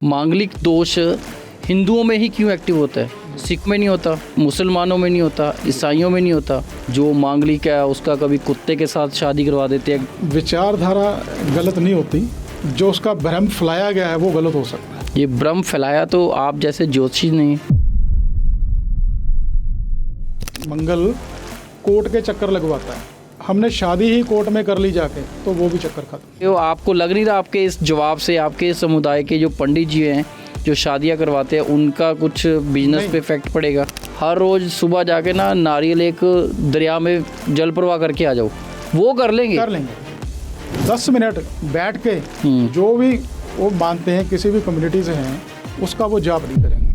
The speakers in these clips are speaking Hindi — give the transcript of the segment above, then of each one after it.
मांगलिक दोष हिंदुओं में ही क्यों एक्टिव होता है? सिख में नहीं होता, मुसलमानों में नहीं होता, ईसाइयों में नहीं होता? जो मांगलिक है उसका कभी कुत्ते के साथ शादी करवा देते हैं। विचारधारा गलत नहीं होती, जो उसका भ्रम फैलाया गया है वो गलत हो सकता है। ये भ्रम फैलाया तो आप जैसे ज्योतिषी नहीं। मंगल कोर्ट के चक्कर लगवाता है, हमने शादी ही कोर्ट में कर ली जाके, तो वो भी चक्कर खत्म। तो आपको लग नहीं रहा आपके इस जवाब से आपके समुदाय के जो पंडित जी हैं जो शादियां करवाते हैं उनका कुछ बिजनेस पे इफेक्ट पड़ेगा? हर रोज़ सुबह जाके ना नारियल एक दरिया में जल प्रवाह करके आ जाओ, वो कर लेंगे? 10 मिनट बैठ के जो भी वो मानते हैं किसी भी कम्युनिटी से हैं उसका वो जाप नहीं करेंगे।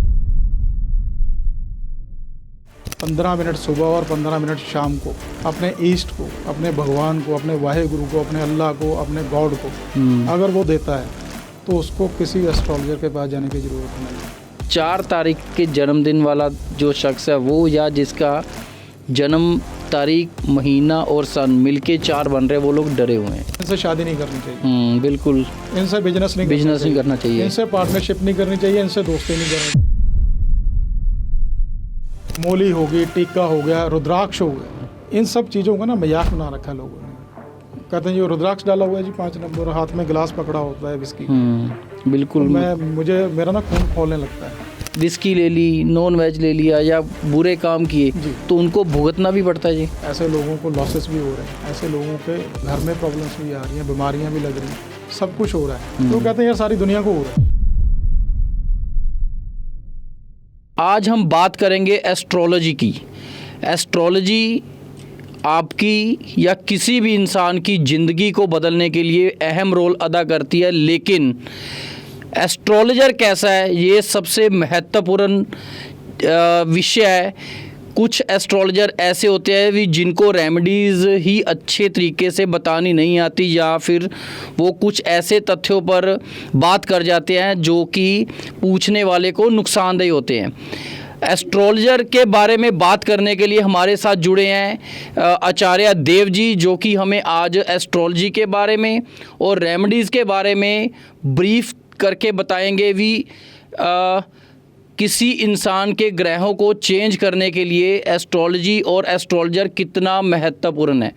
15 मिनट सुबह और 15 मिनट शाम को अपने ईस्ट को, अपने भगवान को, अपने वाहेगुरु को, अपने अल्लाह को, अपने गॉड को अगर वो देता है तो उसको किसी एस्ट्रोलॉजर के पास जाने की ज़रूरत नहीं। 4 तारीख के जन्मदिन वाला जो शख्स है वो, या जिसका जन्म तारीख, महीना और सन मिलके 4 बन रहे, वो लोग डरे हुए हैं। इनसे शादी नहीं करनी चाहिए। बिल्कुल। इनसे बिजनेस नहीं करना चाहिए। इनसे पार्टनरशिप नहीं करनी चाहिए, इनसे दोस्ती नहीं करनी। मोली होगी, टीका हो गया, रुद्राक्ष हो गया, इन सब चीज़ों का ना मजाक बना रखा है लोगों ने। कहते हैं जो रुद्राक्ष डाला हुआ है जी 5 नंबर, हाथ में गिलास पकड़ा होता है विस्की। बिल्कुल। तो मेरा ना खून खौलने लगता है। विस्की ले ली, नॉन वेज ले लिया या बुरे काम किए तो उनको भुगतना भी पड़ता है जी। ऐसे लोगों को लॉसेस भी हो रहे हैं, ऐसे लोगों के घर में प्रॉब्लम्स भी आ रही हैं, बीमारियां भी लग रही हैं, सब कुछ हो रहा है। तो कहते हैं यार सारी दुनिया को हो रहा है। आज हम बात करेंगे एस्ट्रोलॉजी की। एस्ट्रोलॉजी आपकी या किसी भी इंसान की ज़िंदगी को बदलने के लिए अहम रोल अदा करती है, लेकिन एस्ट्रोलॉजर कैसा है ये सबसे महत्वपूर्ण विषय है। कुछ एस्ट्रोलॉजर ऐसे होते हैं भी जिनको रेमेडीज़ ही अच्छे तरीके से बतानी नहीं आती, या फिर वो कुछ ऐसे तथ्यों पर बात कर जाते हैं जो कि पूछने वाले को नुकसानदेह होते हैं। एस्ट्रोलॉजर के बारे में बात करने के लिए हमारे साथ जुड़े हैं आचार्य देव जी, जो कि हमें आज एस्ट्रोलॉजी के बारे में और रेमेडीज़ के बारे में ब्रीफ करके बताएंगे भी किसी इंसान के ग्रहों को चेंज करने के लिए एस्ट्रोलॉजी और एस्ट्रोलॉजर कितना महत्वपूर्ण है।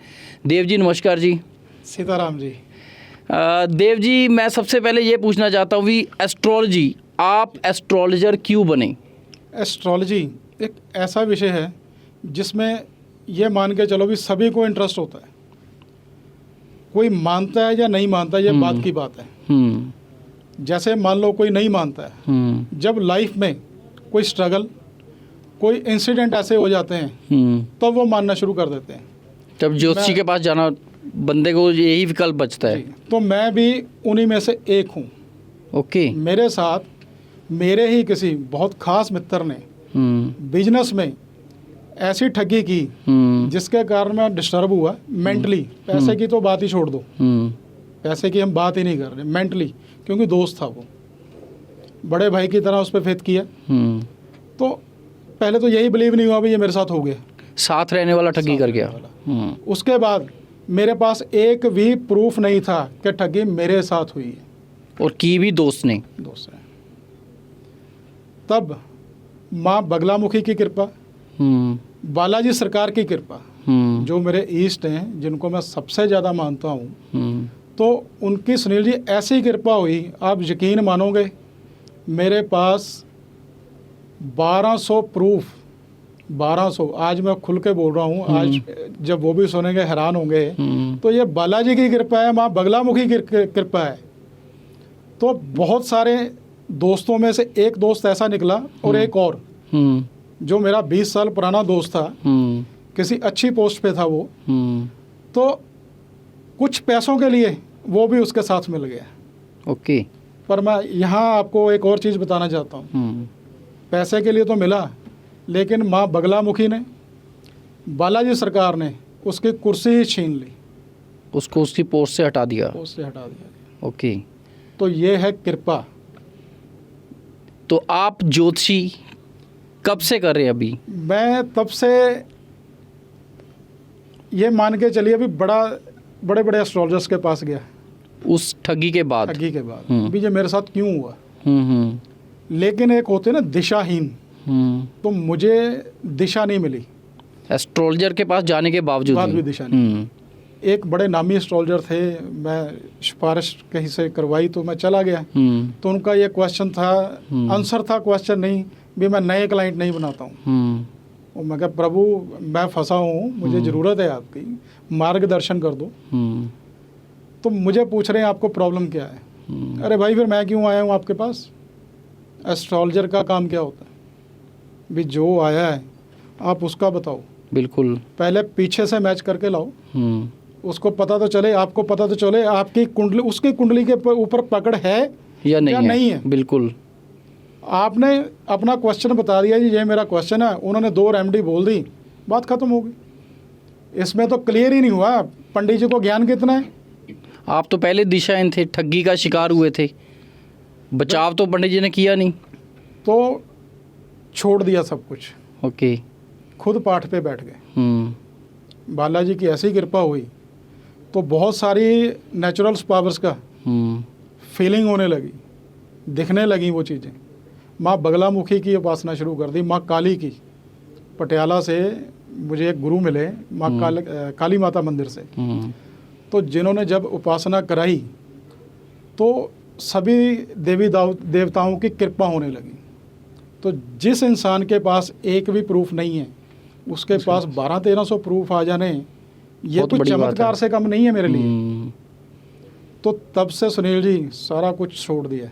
देव जी नमस्कार जी। सीताराम जी। देव जी, मैं सबसे पहले ये पूछना चाहता हूँ भी एस्ट्रोलॉजी, आप एस्ट्रोलॉजर क्यों बने? एस्ट्रोलॉजी एक ऐसा विषय है जिसमें ये मान के चलो भी सभी को इंटरेस्ट होता है। कोई मानता है या नहीं मानता ये बात की बात है। जैसे मान लो कोई नहीं मानता है, जब लाइफ में कोई स्ट्रगल, कोई इंसिडेंट ऐसे हो जाते हैं तब वो मानना शुरू कर देते हैं। तब ज्योतिषी के पास जाना बंदे को यही विकल्प बचता है। तो मैं भी उन्हीं में से एक हूँ। ओके। मेरे साथ मेरे ही किसी बहुत खास मित्र ने बिजनेस में ऐसी ठगी की जिसके कारण मैं डिस्टर्ब हुआ मेंटली। पैसे की तो बात ही छोड़ दो, पैसे की हम बात ही नहीं कर रहे, मेंटली, क्योंकि दोस्त था वो, बड़े भाई की तरह उस पर फेथ किया। तो पहले तो यही बिलीव नहीं हुआ भाई ये मेरे साथ हो गया, साथ रहने वाला ठगी कर गया। उसके बाद मेरे पास एक भी प्रूफ नहीं था कि ठगी मेरे साथ हुई है, और की भी दोस्त ने। तब माँ बगलामुखी की कृपा, बालाजी सरकार की कृपा, जो मेरे ईस्ट हैं जिनको मैं सबसे ज़्यादा मानता हूँ, तो उनकी सुनील जी ऐसी कृपा हुई, आप यकीन मानोगे मेरे पास 1200 प्रूफ, 1200, आज मैं खुल के बोल रहा हूँ, आज जब वो भी सुनेंगे हैरान होंगे। तो ये बालाजी की कृपा है, माँ बगलामुखी की कृपा है। तो बहुत सारे दोस्तों में से एक दोस्त ऐसा निकला, और एक और जो मेरा 20 साल पुराना दोस्त था, किसी अच्छी पोस्ट पे था वो, तो कुछ पैसों के लिए वो भी उसके साथ मिल गया। ओके। पर मैं यहाँ आपको एक और चीज़ बताना चाहता हूँ। पैसे के लिए तो मिला, लेकिन माँ बगलामुखी ने, बालाजी सरकार ने उसकी कुर्सी ही छीन ली, उसको उसकी पोस्ट से हटा दिया। ओके। तो ये है कृपा। तो आप ज्योतिषी कब से कर रहे हैं अभी? मैं तब से ये मान के चलिए अभी बड़े बड़े एस्ट्रोलॉजर्स के पास गया उस ठगी के बाद। अभी ये मेरे साथ क्यों हुआ, लेकिन एक होते ना दिशाहीन, तो मुझे दिशा नहीं मिली। एस्ट्रोलॉजर के पास जाने के बावजूद भी दिशा नहीं। एक बड़े नामी एस्ट्रोलॉजर थे, मैं सिफारिश कहीं से करवाई तो मैं चला गया। तो उनका ये क्वेश्चन था, आंसर था, क्वेश्चन नहीं भी मैं नए क्लाइंट नहीं बनाता हूँ। और मैं कहा प्रभु मैं फंसा हूँ, मुझे ज़रूरत है आपकी, मार्गदर्शन कर दो। तो मुझे पूछ रहे हैं आपको प्रॉब्लम क्या है। अरे भाई फिर मैं क्यों आया हूँ आपके पास? एस्ट्रोलॉजर का काम क्या होता है भी? जो आया है आप उसका बताओ। बिल्कुल, पहले पीछे से मैच करके लाओ, उसको पता तो चले, आपको पता तो चले आपकी कुंडली, उसकी कुंडली के ऊपर पकड़ है या नहीं है। बिल्कुल, आपने अपना क्वेश्चन बता दिया जी ये मेरा क्वेश्चन है, उन्होंने 2 रेमेडी बोल दी, बात खत्म हो गई। इसमें तो क्लियर ही नहीं हुआ पंडित जी को ज्ञान कितना है। आप तो पहले दिशाहीन थे, ठगी का शिकार हुए थे, बचाव तो पंडित जी ने किया नहीं, तो छोड़ दिया सब कुछ। ओके, खुद पाठ पे बैठ गए। बालाजी की ऐसी कृपा हुई तो बहुत सारी नेचुरल पावर्स का फीलिंग होने लगी, दिखने लगी वो चीज़ें। माँ बगलामुखी की उपासना शुरू कर दी, माँ काली की। पटियाला से मुझे एक गुरु मिले माँ काली माता मंदिर से, तो जिन्होंने जब उपासना कराई तो सभी देवी देवताओं की कृपा होने लगी। तो जिस इंसान के पास एक भी प्रूफ नहीं है उसके पास 1200-1300 प्रूफ आ जाने, ये कुछ चमत्कार से कम नहीं है मेरे लिए। तो तब से सुनील जी सारा कुछ छोड़ दिया,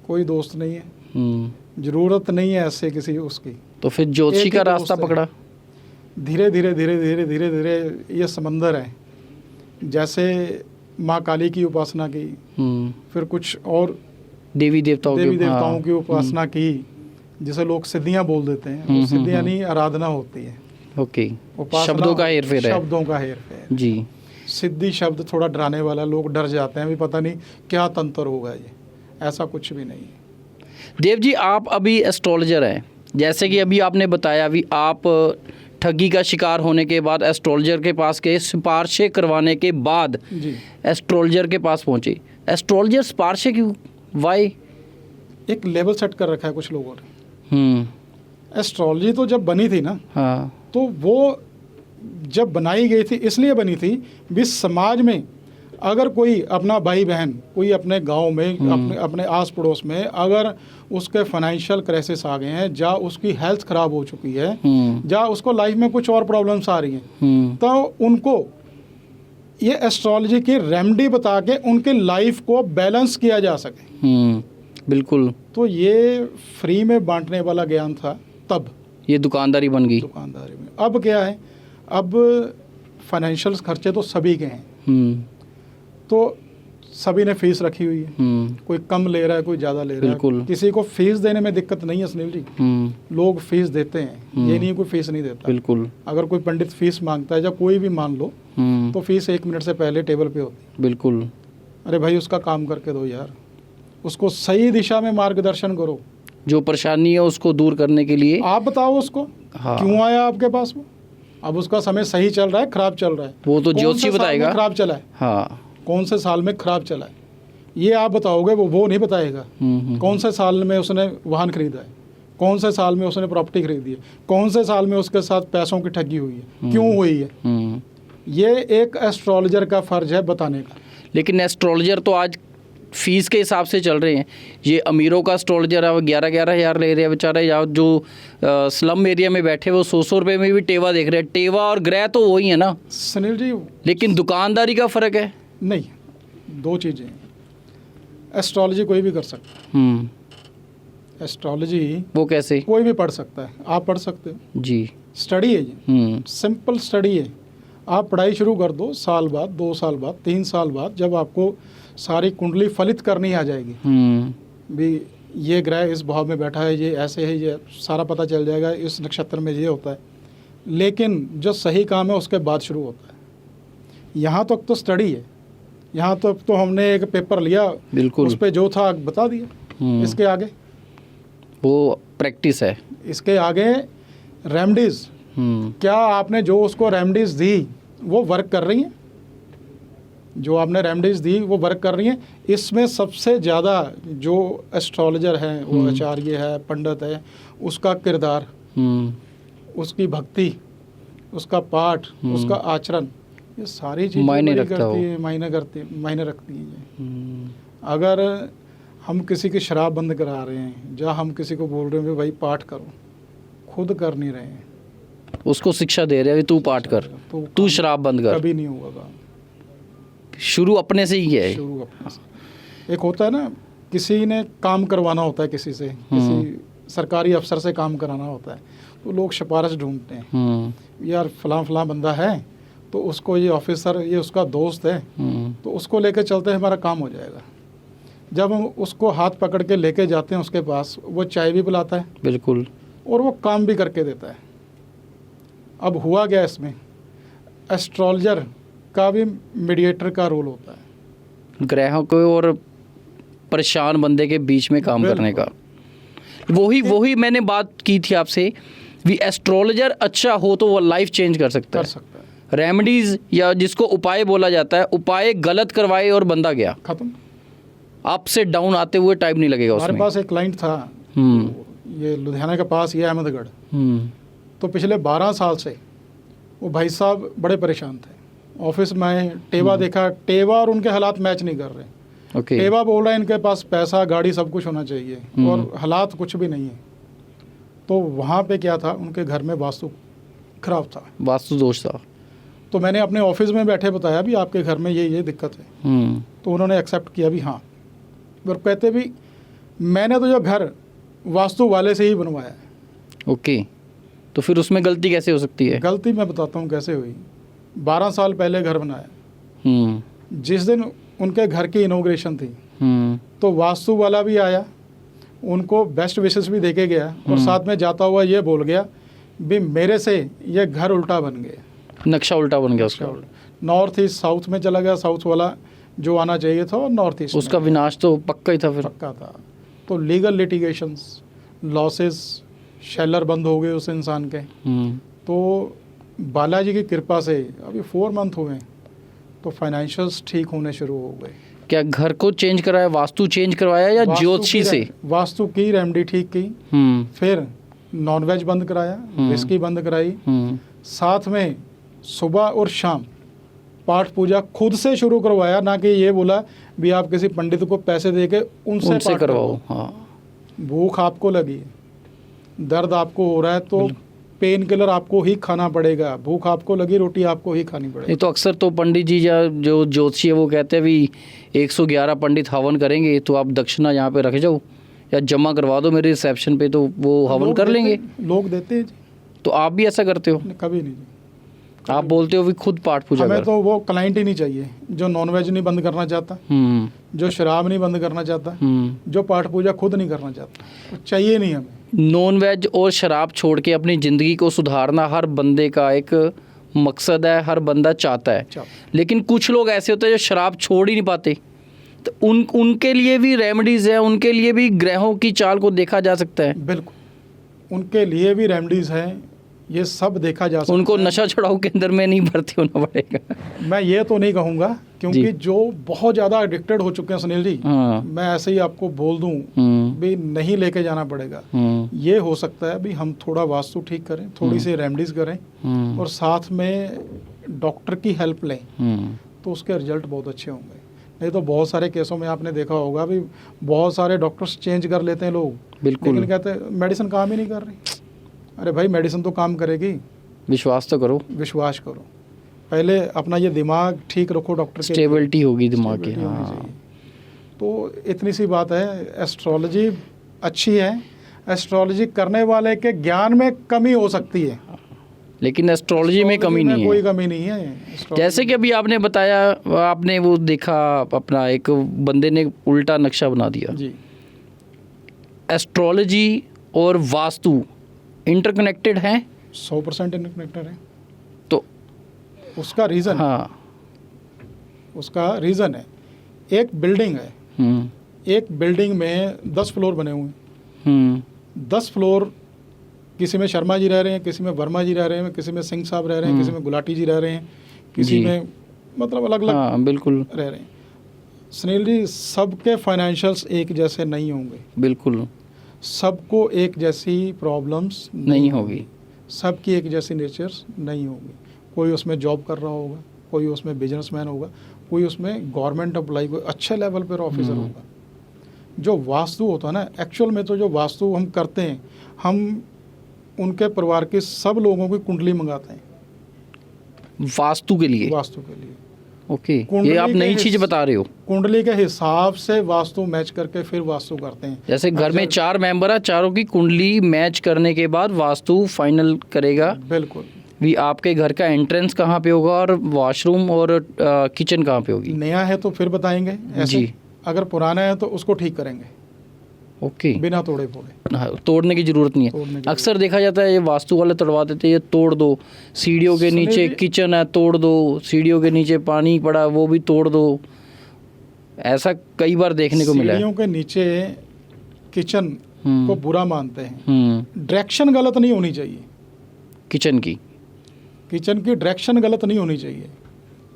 कोई दोस्त नहीं है, ज़रूरत नहीं है ऐसे किसी उसकी। तो फिर ज्योतिषी का रास्ता पकड़ा। धीरे धीरे धीरे धीरे धीरे धीरे ये समंदर है। जैसे माँ काली की उपासना की, फिर कुछ और देवी देवताओं की उपासना की, जिसे लोग सिद्धियाँ बोल देते हैं। वो सिद्धियाँ नहीं, आराधना होती है। ओके, शब्दों का हेरफेर है। शब्दों का हेरफेर जी। सिद्धि शब्द थोड़ा डराने वाला, लोग डर जाते हैं भी पता नहीं क्या तंत्र होगा ये, ऐसा कुछ भी नहीं है। देव जी, आप अभी एस्ट्रोलॉजर हैं, जैसे कि अभी आपने बताया, अभी आप ठगी का शिकार होने के बाद एस्ट्रोलॉजर के पास गए, सिफारिशें करवाने के बाद जी एस्ट्रोलॉजर के पास पहुंचे। एस्ट्रोलॉजर सिफारिशें क्यों, वाई? एक लेवल सेट कर रखा है कुछ लोगों ने। एस्ट्रोलॉजी तो जब बनी थी ना, हाँ, तो वो जब बनाई गई थी इसलिए बनी थी भी समाज में अगर कोई अपना भाई बहन, कोई अपने गांव में, अपने आस पड़ोस में अगर उसके फाइनेंशियल क्राइसिस आ गए हैं, या उसकी हेल्थ खराब हो चुकी है, या उसको लाइफ में कुछ और प्रॉब्लम्स आ रही हैं, तो उनको ये एस्ट्रोलॉजी की रेमेडी बता के उनके लाइफ को बैलेंस किया जा सके। बिल्कुल। तो ये फ्री में बांटने वाला ज्ञान था तब, ये दुकानदारी बन गई। दुकानदारी में अब क्या है, अब फाइनेंशियल खर्चे तो सभी के हैं, तो सभी ने फीस रखी हुई है। कोई कम ले रहा है, कोई ज़्यादा ले रहा है। किसी को फीस देने में दिक्कत नहीं है सुनील जी, लोग फीस देते हैं, ये नहीं कोई फीस नहीं देता। बिल्कुल। अगर कोई पंडित फीस मांगता है, या कोई भी मान लो, तो फीस 1 मिनट से पहले टेबल पे होती है। बिल्कुल। अरे भाई उसका काम करके दो यार, उसको सही दिशा में मार्गदर्शन करो। जो परेशानी है उसको दूर करने के लिए आप बताओ उसको, हाँ, क्यों आया आपके पास वो? अब उसका समय सही चल रहा है, खराब चल रहा है, वो तो ज्योतिषी बताएगा। खराब चला है, हाँ, कौन से साल में खराब चला है ये आप बताओगे, वो नहीं बताएगा। कौन से साल में उसने वाहन खरीदा है, कौन से साल में उसने प्रॉपर्टी खरीदी है, कौन से साल में उसके साथ पैसों की ठगी हुई है, क्यों हुई है, ये एक एस्ट्रोलॉजर का फर्ज है बताने का। लेकिन एस्ट्रोलॉजर तो आज फीस के हिसाब से चल रहे हैं। ये अमीरों का एस्ट्रोलॉजर है, वो 11-11 हज़ार ले रहे हैं बेचारे, या जो स्लम एरिया में बैठे वो 100 रुपये में भी टेवा देख रहे हैं। टेवा और ग्रह तो वही है ना सुनील जी, लेकिन दुकानदारी का फ़र्क है। नहीं, 2 चीज़ें। एस्ट्रोलॉजी कोई भी कर सकता है। एस्ट्रोलॉजी वो कैसे? कोई भी पढ़ सकता है, आप पढ़ सकते हो जी। स्टडी है ये, सिंपल स्टडी है। आप पढ़ाई शुरू कर दो, साल बाद, 2 साल बाद, 3 साल बाद, जब आपको सारी कुंडली फलित करनी आ जाएगी, भी ये ग्रह इस भाव में बैठा है, ये ऐसे है, ये सारा पता चल जाएगा, इस नक्षत्र में ये होता है। लेकिन जो सही काम है उसके बाद शुरू होता है। यहाँ तक तो स्टडी है, यहाँ तक तो हमने एक पेपर लिया, बिल्कुल, उस पर जो था बता दिया। इसके आगे वो प्रैक्टिस है। इसके आगे रेमेडीज़, क्या आपने जो उसको रेमेडीज़ दी वो वर्क कर रही हैं? जो आपने रेमेडीज दी वो वर्क कर रही हैं। इसमें सबसे ज़्यादा जो एस्ट्रोलॉजर हैं, वो आचार्य है, पंडित है, उसका किरदार, उसकी भक्ति, उसका पाठ, उसका आचरण, ये सारी चीज़ें मायने बड़ी रखता करती है, मायने रखती हैं ये। अगर हम किसी की शराब बंद करा रहे हैं, या हम किसी को बोल रहे हैं कि भाई पाठ करो, खुद कर नहीं रहे हैं, उसको शिक्षा दे रहे हैं तू पाठ कर, तो तू शराब बंद कर, कभी नहीं होगा। शुरू अपने से ही है। शुरू अपने से। एक होता है ना, किसी ने काम करवाना होता है किसी से, किसी सरकारी अफसर से काम कराना होता है, तो लोग सिफारिश ढूंढते हैं, यार फलां बंदा है, तो उसको ये ऑफिसर, ये उसका दोस्त है, तो उसको लेके चलते हैं, हमारा काम हो जाएगा। जब हम उसको हाथ पकड़ के लेके जाते हैं उसके पास, वो चाय भी पिलाता है, बिल्कुल, और वो काम भी करके देता है। अब हुआ गया इसमें, एस्ट्रोलॉजर का भी मीडिएटर का रोल होता है, ग्रहों को और परेशान बंदे के बीच में काम करने का। वही मैंने बात की थी आपसे, भी एस्ट्रोलॉजर अच्छा हो तो वो लाइफ चेंज कर सकता है। रेमेडीज या जिसको उपाय बोला जाता है, उपाय गलत करवाए और बंदा गया खत्म, आपसे डाउन आते हुए टाइम नहीं लगेगा उसमें। हमारे पास एक क्लाइंट था, ये लुधियाना के पास, ये अहमदगढ़, तो पिछले 12 साल से वो भाई साहब बड़े परेशान थे। ऑफिस में टेवा देखा, टेवा और उनके हालात मैच नहीं कर रहे। टेवा बोल रहा है इनके पास पैसा, गाड़ी, सब कुछ होना चाहिए, और हालात कुछ भी नहीं है। तो वहाँ पे क्या था, उनके घर में वास्तु खराब था, वास्तु दोष था। तो मैंने अपने ऑफिस में बैठे बताया भी आपके घर में ये दिक्कत है। तो उन्होंने एक्सेप्ट किया भी हाँ, और कहते भी मैंने तो जो घर वास्तु वाले से ही बनवाया है। ओके, तो फिर उसमें गलती कैसे हो सकती है? गलती मैं बताता हूँ कैसे हुई। 12 साल पहले घर बनाया, जिस दिन उनके घर की इनॉग्रेशन थी, तो वास्तु वाला भी आया, उनको बेस्ट विशेस भी देके गया, और साथ में जाता हुआ ये बोल गया भी मेरे से ये घर उल्टा बन गया, नक्शा उल्टा बन गया उसका। नॉर्थ ईस्ट साउथ में चला गया, साउथ वाला जो आना चाहिए था और नॉर्थ ईस्ट, उसका विनाश तो पक्का ही था। फिर पक्का था। तो लीगल लिटिगेशंस, लॉसेस, शेलर बंद हो गए उस इंसान के। तो बालाजी की कृपा से अभी 4 मंथ हुए, तो फाइनेंशियल्स ठीक होने शुरू हो गए। क्या घर को चेंज कराया, वास्तु चेंज करवाया या ज्योतिषी से? वास्तु की रेमेडी ठीक की, फिर नॉनवेज बंद कराया, विस्की बंद कराई, साथ में सुबह और शाम पाठ पूजा खुद से शुरू करवाया, ना कि ये बोला भी आप किसी पंडित को पैसे देके उनसे करवाओ। हाँ। भूख आपको लगी, दर्द आपको हो रहा है, तो पेन किलर आपको ही खाना पड़ेगा, भूख आपको लगी, रोटी आपको ही खानी पड़ेगी। ये तो अक्सर तो पंडित जी या जो ज्योतिषी है वो कहते हैं भी 111 पंडित हवन करेंगे, तो आप दक्षिणा यहाँ पे रख जाओ या जमा करवा दो मेरे रिसेप्शन पे, तो वो हवन कर लेंगे। लोग देते हैं जी। तो आप भी ऐसा करते हो? कभी नहीं जी। आप बोलते हो भी खुद पाठ पूजा हमें तो वो क्लाइंट ही नहीं चाहिए जो नॉनवेज नहीं बंद करना चाहता, जो शराब नहीं बंद करना चाहता, जो पाठ पूजा खुद नहीं करना चाहता, तो चाहिए नहीं हमें। नॉनवेज और शराब छोड़ के अपनी ज़िंदगी को सुधारना हर बंदे का एक मकसद है, हर बंदा चाहता है। लेकिन कुछ लोग ऐसे होते हैं जो शराब छोड़ ही नहीं पाते, तो उनके लिए भी रेमेडीज़ है, उनके लिए भी ग्रहों की चाल को देखा जा सकता है। बिल्कुल, उनके लिए भी रेमेडीज़ हैं, ये सब देखा जा सकता है। उनको नशा छुड़ाऊ केंद्र में नहीं भर्ती होना पड़ेगा। मैं ये तो नहीं कहूँगा, क्योंकि जो बहुत ज़्यादा एडिक्टेड हो चुके हैं सुनील जी, मैं ऐसे ही आपको बोल दूँ भी नहीं लेके जाना पड़ेगा। ये हो सकता है भी हम थोड़ा वास्तु ठीक करें, थोड़ी सी रेमेडीज़ करें, और साथ में डॉक्टर की हेल्प लें, तो उसके रिजल्ट बहुत अच्छे होंगे। नहीं तो बहुत सारे केसों में आपने देखा होगा भी बहुत सारे डॉक्टर्स चेंज कर लेते हैं लोग, लेकिन कहते हैं मेडिसिन काम ही नहीं कर रही। अरे भाई, मेडिसिन तो काम करेगी, विश्वास तो करो, विश्वास करो। पहले अपना ये दिमाग ठीक रखो, डॉक्टर की स्टेबिलिटी होगी दिमाग की। हाँ। तो इतनी सी बात है, एस्ट्रोलॉजी अच्छी है, एस्ट्रोलॉजी करने वाले के ज्ञान में कमी हो सकती है, लेकिन एस्ट्रोलॉजी में कमी नहीं है, कोई कमी नहीं है। जैसे कि अभी आपने बताया, आपने वो देखा अपना एक बंदे ने उल्टा नक्शा बना दिया जी। एस्ट्रोलॉजी और वास्तु इंटरकनेक्टेड हैं? 100% इंटरकनेक्टेड है। तो उसका रीज़न, हाँ, उसका रीज़न है, एक बिल्डिंग है, एक बिल्डिंग में 10 फ्लोर बने हुए हैं, 10 फ्लोर, किसी में शर्मा जी रह रहे हैं, किसी में वर्मा जी रह रहे हैं, किसी में सिंह साहब रह रहे हैं, किसी में गुलाटी जी रह रहे हैं, किसी में मतलब अलग अलग हाँ बिल्कुल रह रहे हैं। सुनील जी, सबके फाइनेंशियल्स एक जैसे नहीं होंगे, बिल्कुल सबको एक जैसी प्रॉब्लम्स नहीं होगी। सबकी एक जैसी नेचर्स नहीं होगी। कोई उसमें जॉब कर रहा होगा, कोई उसमें बिजनेसमैन होगा, कोई उसमें गवर्नमेंट एम्प्लॉय, कोई अच्छे लेवल पर ऑफिसर होगा। जो वास्तु होता है ना, एक्चुअल में तो जो वास्तु हम करते हैं, हम उनके परिवार के सब लोगों की कुंडली मंगाते हैं वास्तु के लिए। वास्तु के लिए। ओके, ये कुंडली आप के नई चीज बता रहे हो। कुंडली के हिसाब से वास्तु मैच करके फिर वास्तु करते हैं। जैसे घर में 4 मेंबर है, चारों की कुंडली मैच करने के बाद वास्तु फाइनल करेगा बिल्कुल। भी आपके घर का एंट्रेंस कहाँ पे होगा और वॉशरूम और किचन कहाँ पे होगी। नया है तो फिर बताएंगे ऐसे, जी। अगर पुराना है तो उसको ठीक करेंगे ओके, बिना तोड़े फोड़े। हाँ, तोड़ने की जरूरत नहीं तोड़ने है। की अक्सर देखा जाता है ये वास्तु वाले तोड़वा देते हैं, ये तोड़ दो, सीढ़ियों के सुनील नीचे जी- किचन है तोड़ दो, सीढ़ियों के नीचे पानी पड़ा वो भी तोड़ दो। ऐसा कई बार देखने को मिला है। सीढ़ियों के नीचे किचन को बुरा मानते हैं। डायरेक्शन गलत नहीं होनी चाहिए, किचन की। किचन की डायरेक्शन गलत नहीं होनी चाहिए।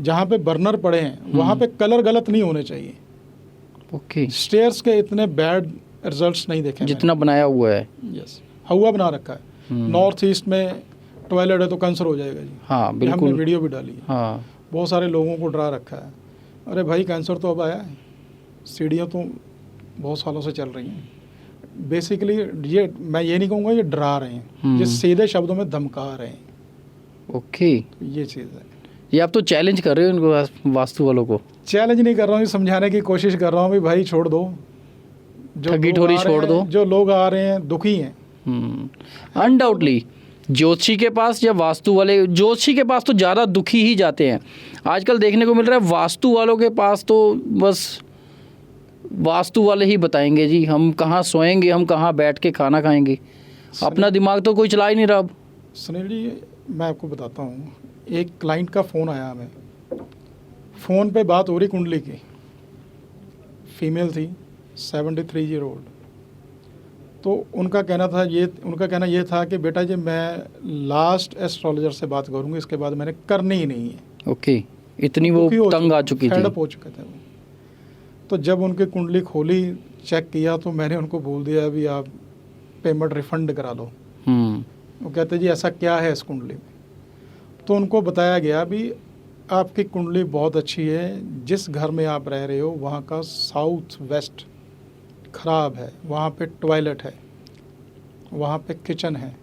जहाँ पे बर्नर पड़े हैं वहाँ पे कलर गलत नहीं होने चाहिए। ओके, स्टेयर्स के इतने बैड रिजल्ट्स नहीं देखे जितना बनाया हुआ है। यस, हवा बना रखा है। नॉर्थ ईस्ट में टॉयलेट है तो कैंसर हो जाएगा जी। हाँ ये हमने बिल्कुल। वीडियो भी डाली है। हाँ बहुत सारे लोगों को डरा रखा है। अरे भाई, कैंसर तो अब आया है, सीढ़ियाँ तो बहुत सालों से चल रही हैं। बेसिकली ये मैं ये नहीं कहूँगा ये डरा रहे हैं, ये सीधे शब्दों में धमका रहे हैं। ओके, ये चीज़ है। ये आप तो चैलेंज कर रहे हो इनको, वास्तु वालों को। चैलेंज नहीं कर रहा हूँ, समझाने की कोशिश कर रहा हूँ भी भाई छोड़ दो, जो ठगी लोग ठोरी आ रहे छोड़ हैं- दो। जो लोग आ रहे हैं दुखी हैं। अनडाउटली ज्योतिषी के पास या वास्तु वाले, ज्योतिषी के पास तो ज़्यादा दुखी ही जाते हैं आजकल देखने को मिल रहा है। वास्तु वालों के पास तो बस वास्तु वाले ही बताएंगे जी हम कहाँ सोएंगे, हम कहाँ बैठ के खाना खाएंगे। अपना दिमाग तो कोई चला ही नहीं रहा अब। सुनील जी, मैं आपको बताता हूँ, एक क्लाइंट का फ़ोन आया हमें, फ़ोन पे बात हो रही कुंडली की, फीमेल थी, 73 ईयर ओल्ड। तो उनका कहना ये था कि बेटा जी मैं लास्ट एस्ट्रोलॉजर से बात करूँगी, इसके बाद मैंने करनी ही नहीं है। ओके, इतनी वो दुखी हो तंग आ चुकी fed थी। up हो चुके थे वो। तो जब उनकी कुंडली खोली, चेक किया, तो मैंने उनको बोल दिया अभी आप पेमेंट रिफंड करा लो। वो कहते जी ऐसा क्या है इस कुंडली में। तो उनको बताया गया भी आपकी कुंडली बहुत अच्छी है, जिस घर में आप रह रहे हो वहाँ का साउथ वेस्ट खराब है, वहाँ पे टॉयलेट है, वहाँ पे किचन है,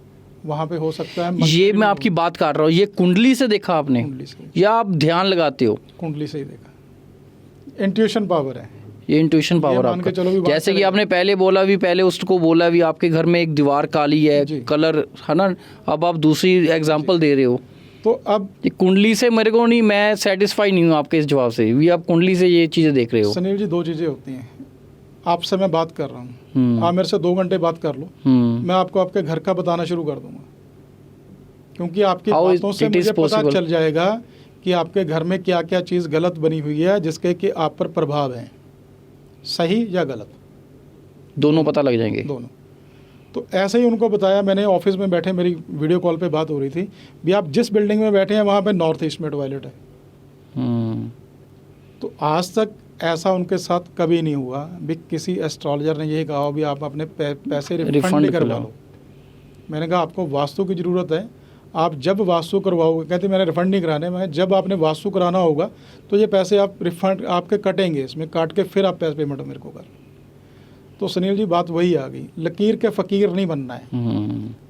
वहाँ पे हो सकता है ये मैं आपकी बात कर रहा हूँ, ये कुंडली से देखा आपने कुंडली से या आप ध्यान लगाते हो? कुंडली से ही देखा। इंट्यूशन पावर है ये इंट्यूशन पावर मान के आपका। चलो भी बात जैसे कि करें। आपने पहले बोला भी, पहले उसको बोला भी आपके घर में एक दीवार काली है, जी। कलर है ना। अब आप दूसरी एग्जांपल दे रहे हो। तो अब ये कुंडली से मेरे को नहीं, मैं सेटिस्फाई नहीं हूँ आपके इस जवाब से भी। आप कुंडली से ये चीज़ें देख रहे हो। सुनील जी, दो चीज़ें होती हैं। आपसे मैं बात कर रहा हूँ, आप मेरे से 2 घंटे बात कर लो, मैं आपको आपके घर का बताना शुरू कर दूंगा, क्योंकि आपकी How बातों से it is मुझे पता possible? चल जाएगा कि आपके घर में क्या क्या चीज़ गलत बनी हुई है जिसके कि आप पर प्रभाव है, सही या गलत, दोनों पता लग जाएंगे। दोनों। तो ऐसे ही उनको बताया मैंने। ऑफिस में बैठे, मेरी वीडियो कॉल पे बात हो रही थी भी आप जिस बिल्डिंग में बैठे हैं वहाँ पे नॉर्थ ईस्ट में टॉयलेट है। तो आज तक ऐसा उनके साथ कभी नहीं हुआ भी किसी एस्ट्रोलॉजर ने यही कहा हो भी आप अपने पैसे रिफंड करवा लो। मैंने कहा आपको वास्तु की ज़रूरत है, आप जब वास्तु करवाओगे, कहते मैंने रिफंड नहीं कराने, मैं जब आपने वास्तु कराना होगा तो ये पैसे आप रिफंड आपके कटेंगे, इसमें काट के फिर आप पैसे पेमेंट मेरे को कर। तो सुनील जी बात वही आ गई, लकीर के फ़कीर नहीं बनना है।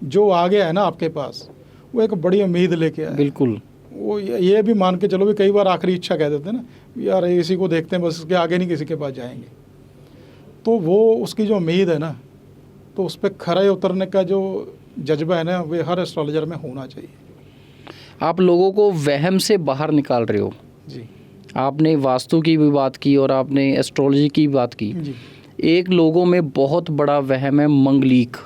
जो आ गया है ना आपके पास, वो एक बड़ी उम्मीद लेके आया। बिल्कुल। वो ये भी मान के चलो भी कई बार आखिरी इच्छा कह देते हैं ना, यार इसी को देखते हैं बस, इसके आगे नहीं किसी के पास जाएंगे। तो वो उसकी जो उम्मीद है ना, तो उस पर खरे उतरने का जो जज्बा है ना, वे हर एस्ट्रोलॉजर में होना चाहिए। आप लोगों को वहम से बाहर निकाल रहे हो। जी आपने वास्तु की भी बात की और आपने एस्ट्रोलॉजी की भी बात की। जी। एक लोगों में बहुत बड़ा वहम है मांगलिक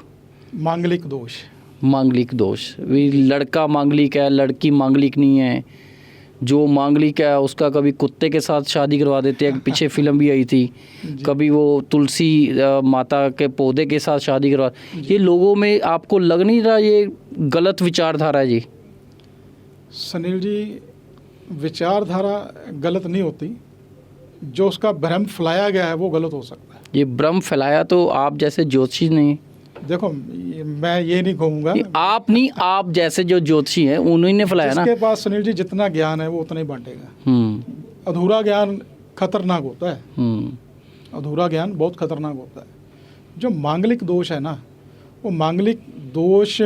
दोष। भी लड़का मांगलिक है, लड़की मांगलिक नहीं है। जो मांगलिक है उसका कभी कुत्ते के साथ शादी करवा देते हैं, पीछे फिल्म भी आई थी। कभी वो तुलसी माता के पौधे के साथ शादी करवा। ये लोगों में आपको लग नहीं रहा ये गलत विचारधारा है जी? सुनील जी, विचारधारा गलत नहीं होती, जो उसका भ्रम फैलाया गया है वो गलत हो सकता है। ये भ्रम फैलाया तो आप जैसे ज्योतिषी नहीं, देखो मैं ये नहीं कहूँगा, आप नहीं, आप जैसे जो ज्योतिषी हैं उन्हीं ने फैलाया ना। जिसके पास सुनील जी जितना ज्ञान है वो उतना ही बांटेगा। अधूरा ज्ञान खतरनाक होता है, अधूरा ज्ञान बहुत खतरनाक होता है। जो मांगलिक दोष है ना, वो मांगलिक दोष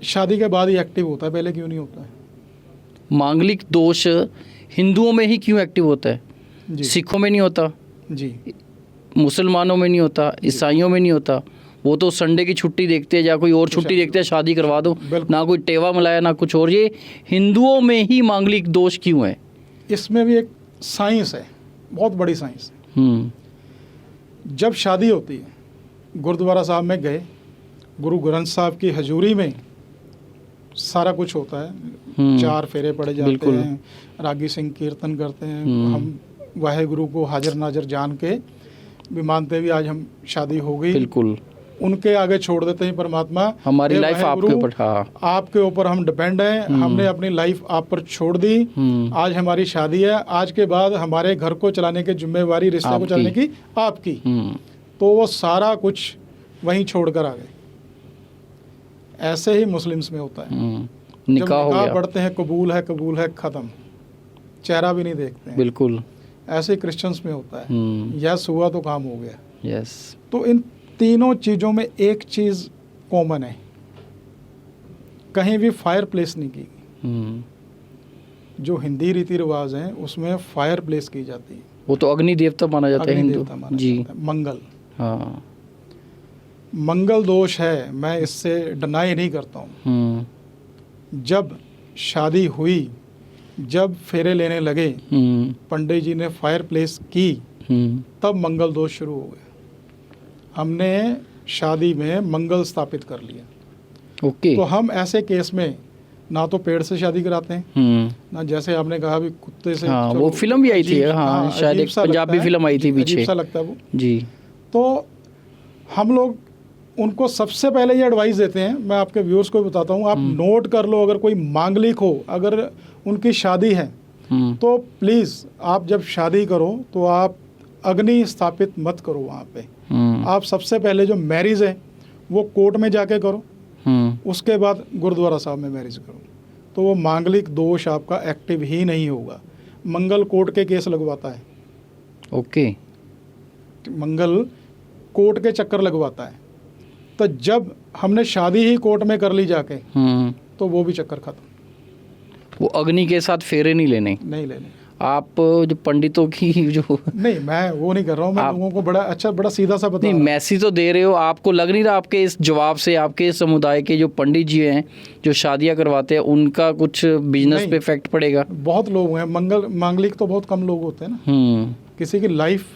शादी के बाद ही एक्टिव होता है, पहले क्यों नहीं होता है? मांगलिक दोष हिंदुओं में ही क्यों एक्टिव होता है? जी सिखों में नहीं होता, जी, मुसलमानों में नहीं होता, ईसाइयों में नहीं होता। वो तो संडे की छुट्टी देखते हैं या कोई और छुट्टी देखते हैं, शादी करवा दो, ना कोई टेवा मिलाया ना कुछ और। ये हिंदुओं में ही मांगलिक दोष क्यों है? इसमें भी एक साइंस है, बहुत बड़ी साइंस है। जब शादी होती है, गुरुद्वारा साहब में गए, गुरु ग्रंथ साहब की हजूरी में सारा कुछ होता है, 4 फेरे पड़े जाते हैं, रागी सिंह कीर्तन करते हैं, हम वाहेगुरु को हाजिर नाजिर जान के भी मानते भी आज हम शादी हो गई, बिल्कुल उनके आगे छोड़ देते हैं परमात्मा, हमारी लाइफ आपके ऊपर, हाँ आपके ऊपर हम डिपेंड हैं, हमने अपनी लाइफ आप पर छोड़ दी, आज हमारी शादी है, आज के बाद हमारे घर को चलाने की जिम्मेवारी, रिश्ते को चलाने की आपकी। तो वो सारा कुछ वहीं छोड़कर आ गए। ऐसे ही मुस्लिम्स में होता है, निकाह हो गया, पढ़ते हैं, कबूल है खत्म, चेहरा भी नहीं देखते हैं। बिल्कुल ऐसे क्रिश्चियंस में होता है, यस हुआ तो काम हो गया। यस। तो इन तीनों चीज़ों में एक चीज़ कॉमन है, कहीं भी फायर प्लेस नहीं की गई। जो हिंदी रीति रिवाज हैं उसमें फायर प्लेस की जाती है। वो तो अग्नि देवता माना जाता है हिंदू जी। मंगल, हाँ मंगल दोष है, मैं इससे डिनाई नहीं करता हूँ। जब शादी हुई, जब फेरे लेने लगे, पंडित जी ने फायर प्लेस की, तब मंगल दोष शुरू हो गया। हमने शादी में मंगल स्थापित कर लिया। ओके। तो हम ऐसे केस में ना तो पेड़ से शादी कराते हैं, ना जैसे आपने कहा भी कुत्ते से। हाँ, वो फिल्म भी आई थी, हाँ शायद एक पंजाबी फिल्म आई थी पीछे, अजीब सा लगता है वो जी। तो हम लोग उनको सबसे पहले ये एडवाइस देते हैं, मैं आपके व्यूअर्स को भी बताता हूँ, आप नोट कर लो, अगर कोई मांगलिक हो, अगर उनकी शादी है तो प्लीज़ आप जब शादी करो तो आप अग्नि स्थापित मत करो वहाँ पे। आप सबसे पहले जो मैरिज है वो कोर्ट में जाके करो, उसके बाद गुरुद्वारा साहब में मैरिज करो, तो वो मांगलिक दोष आपका एक्टिव ही नहीं होगा। मंगल कोर्ट के केस लगवाता है, ओके, मंगल कोर्ट के चक्कर लगवाता है। तो जब हमने शादी ही कोर्ट में कर ली जाके, तो वो भी चक्कर खत्म। वो अग्नि के साथ फेरे नहीं लेने आप जो पंडितों की जो नहीं, मैं वो नहीं कर रहा हूँ, मैं लोगों को बड़ा अच्छा बड़ा सीधा सा बता नहीं, मैसेज तो दे रहे हो। आपको लग नहीं रहा आपके इस जवाब से आपके इस समुदाय के जो पंडित जी हैं जो शादियां करवाते हैं उनका कुछ बिजनेस पे इफेक्ट पड़ेगा? बहुत लोग हैं, मांगलिक तो बहुत कम लोग होते हैं ना। किसी की लाइफ,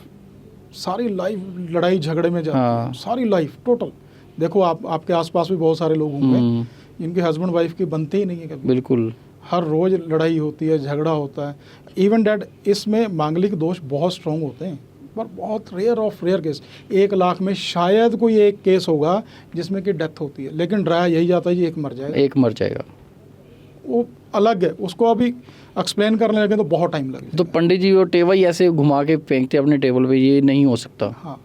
सारी लाइफ लड़ाई झगड़े में जाती है, सारी लाइफ टोटल। देखो आपके आसपास भी बहुत सारे लोग होंगे इनके हस्बैंड वाइफ की बनती ही नहीं है कभी। बिल्कुल, हर रोज लड़ाई होती है, झगड़ा होता है। इवन डैट इसमें मांगलिक दोष बहुत स्ट्रॉन्ग होते हैं, पर बहुत रेयर केस, 1 लाख में शायद कोई एक केस होगा जिसमें कि डेथ होती है, लेकिन ड्राया यही जाता है जी एक मर जाएगा। वो अलग है, उसको अभी एक्सप्लेन करने लगे तो बहुत टाइम लगेगा। तो पंडित जी वो टेबल ही ऐसे घुमा के फेंकते अपने टेबल पे, ये नहीं हो सकता। हाँ,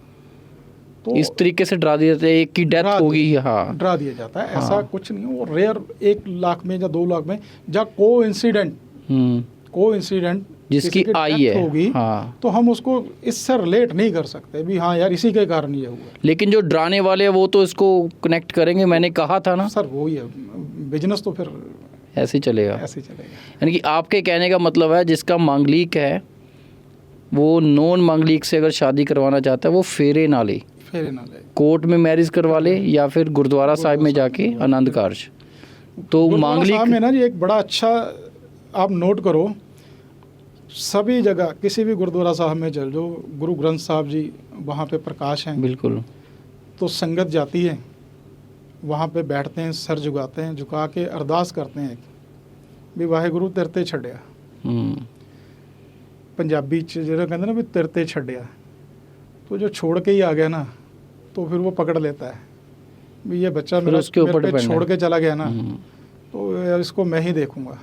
तो इस तरीके से डरा दिया जाता है, एक की डेथ होगी। हाँ, डरा दिया जाता है। ऐसा कुछ नहीं, वो रेयर 1 लाख में या 2 लाख में जहाँ को इंसिडेंट जिसकी आई है होगी, हाँ, तो हम उसको इससे रिलेट नहीं कर सकते भी हाँ यार इसी के कारण ये हुआ। लेकिन जो डराने वाले हैं वो तो इसको कनेक्ट करेंगे। मैंने कहा था ना सर, वो ही है बिजनेस, तो फिर ऐसे ही चलेगा। यानी कि आपके कहने का मतलब है जिसका मांगलिक है वो नॉन मांगलिक से अगर शादी करवाना चाहता है वो फेरे ना ले, कोर्ट में मैरिज करवा ले या फिर गुरुद्वारा साहिब में जाके आनंद कारज। तो मांगलिक में ना जी एक बड़ा अच्छा आप नोट करो, सभी जगह किसी भी गुरुद्वारा साहब में चल जो गुरु ग्रंथ साहब जी वहाँ पे प्रकाश हैं, बिल्कुल, तो संगत जाती है वहाँ पे, बैठते हैं, सर झुकाते हैं, झुका के अरदास करते हैं भी वाहेगुरु तेरे ते छड्डिया। पंजाबी च जो कहते ना भी तेरे ते छड्डिया, तो जो छोड़ के ही आ गया ना तो फिर वो पकड़ लेता है भी ये बच्चा मेरे पे छोड़ के चला गया ना, तो इसको मैं ही देखूंगा।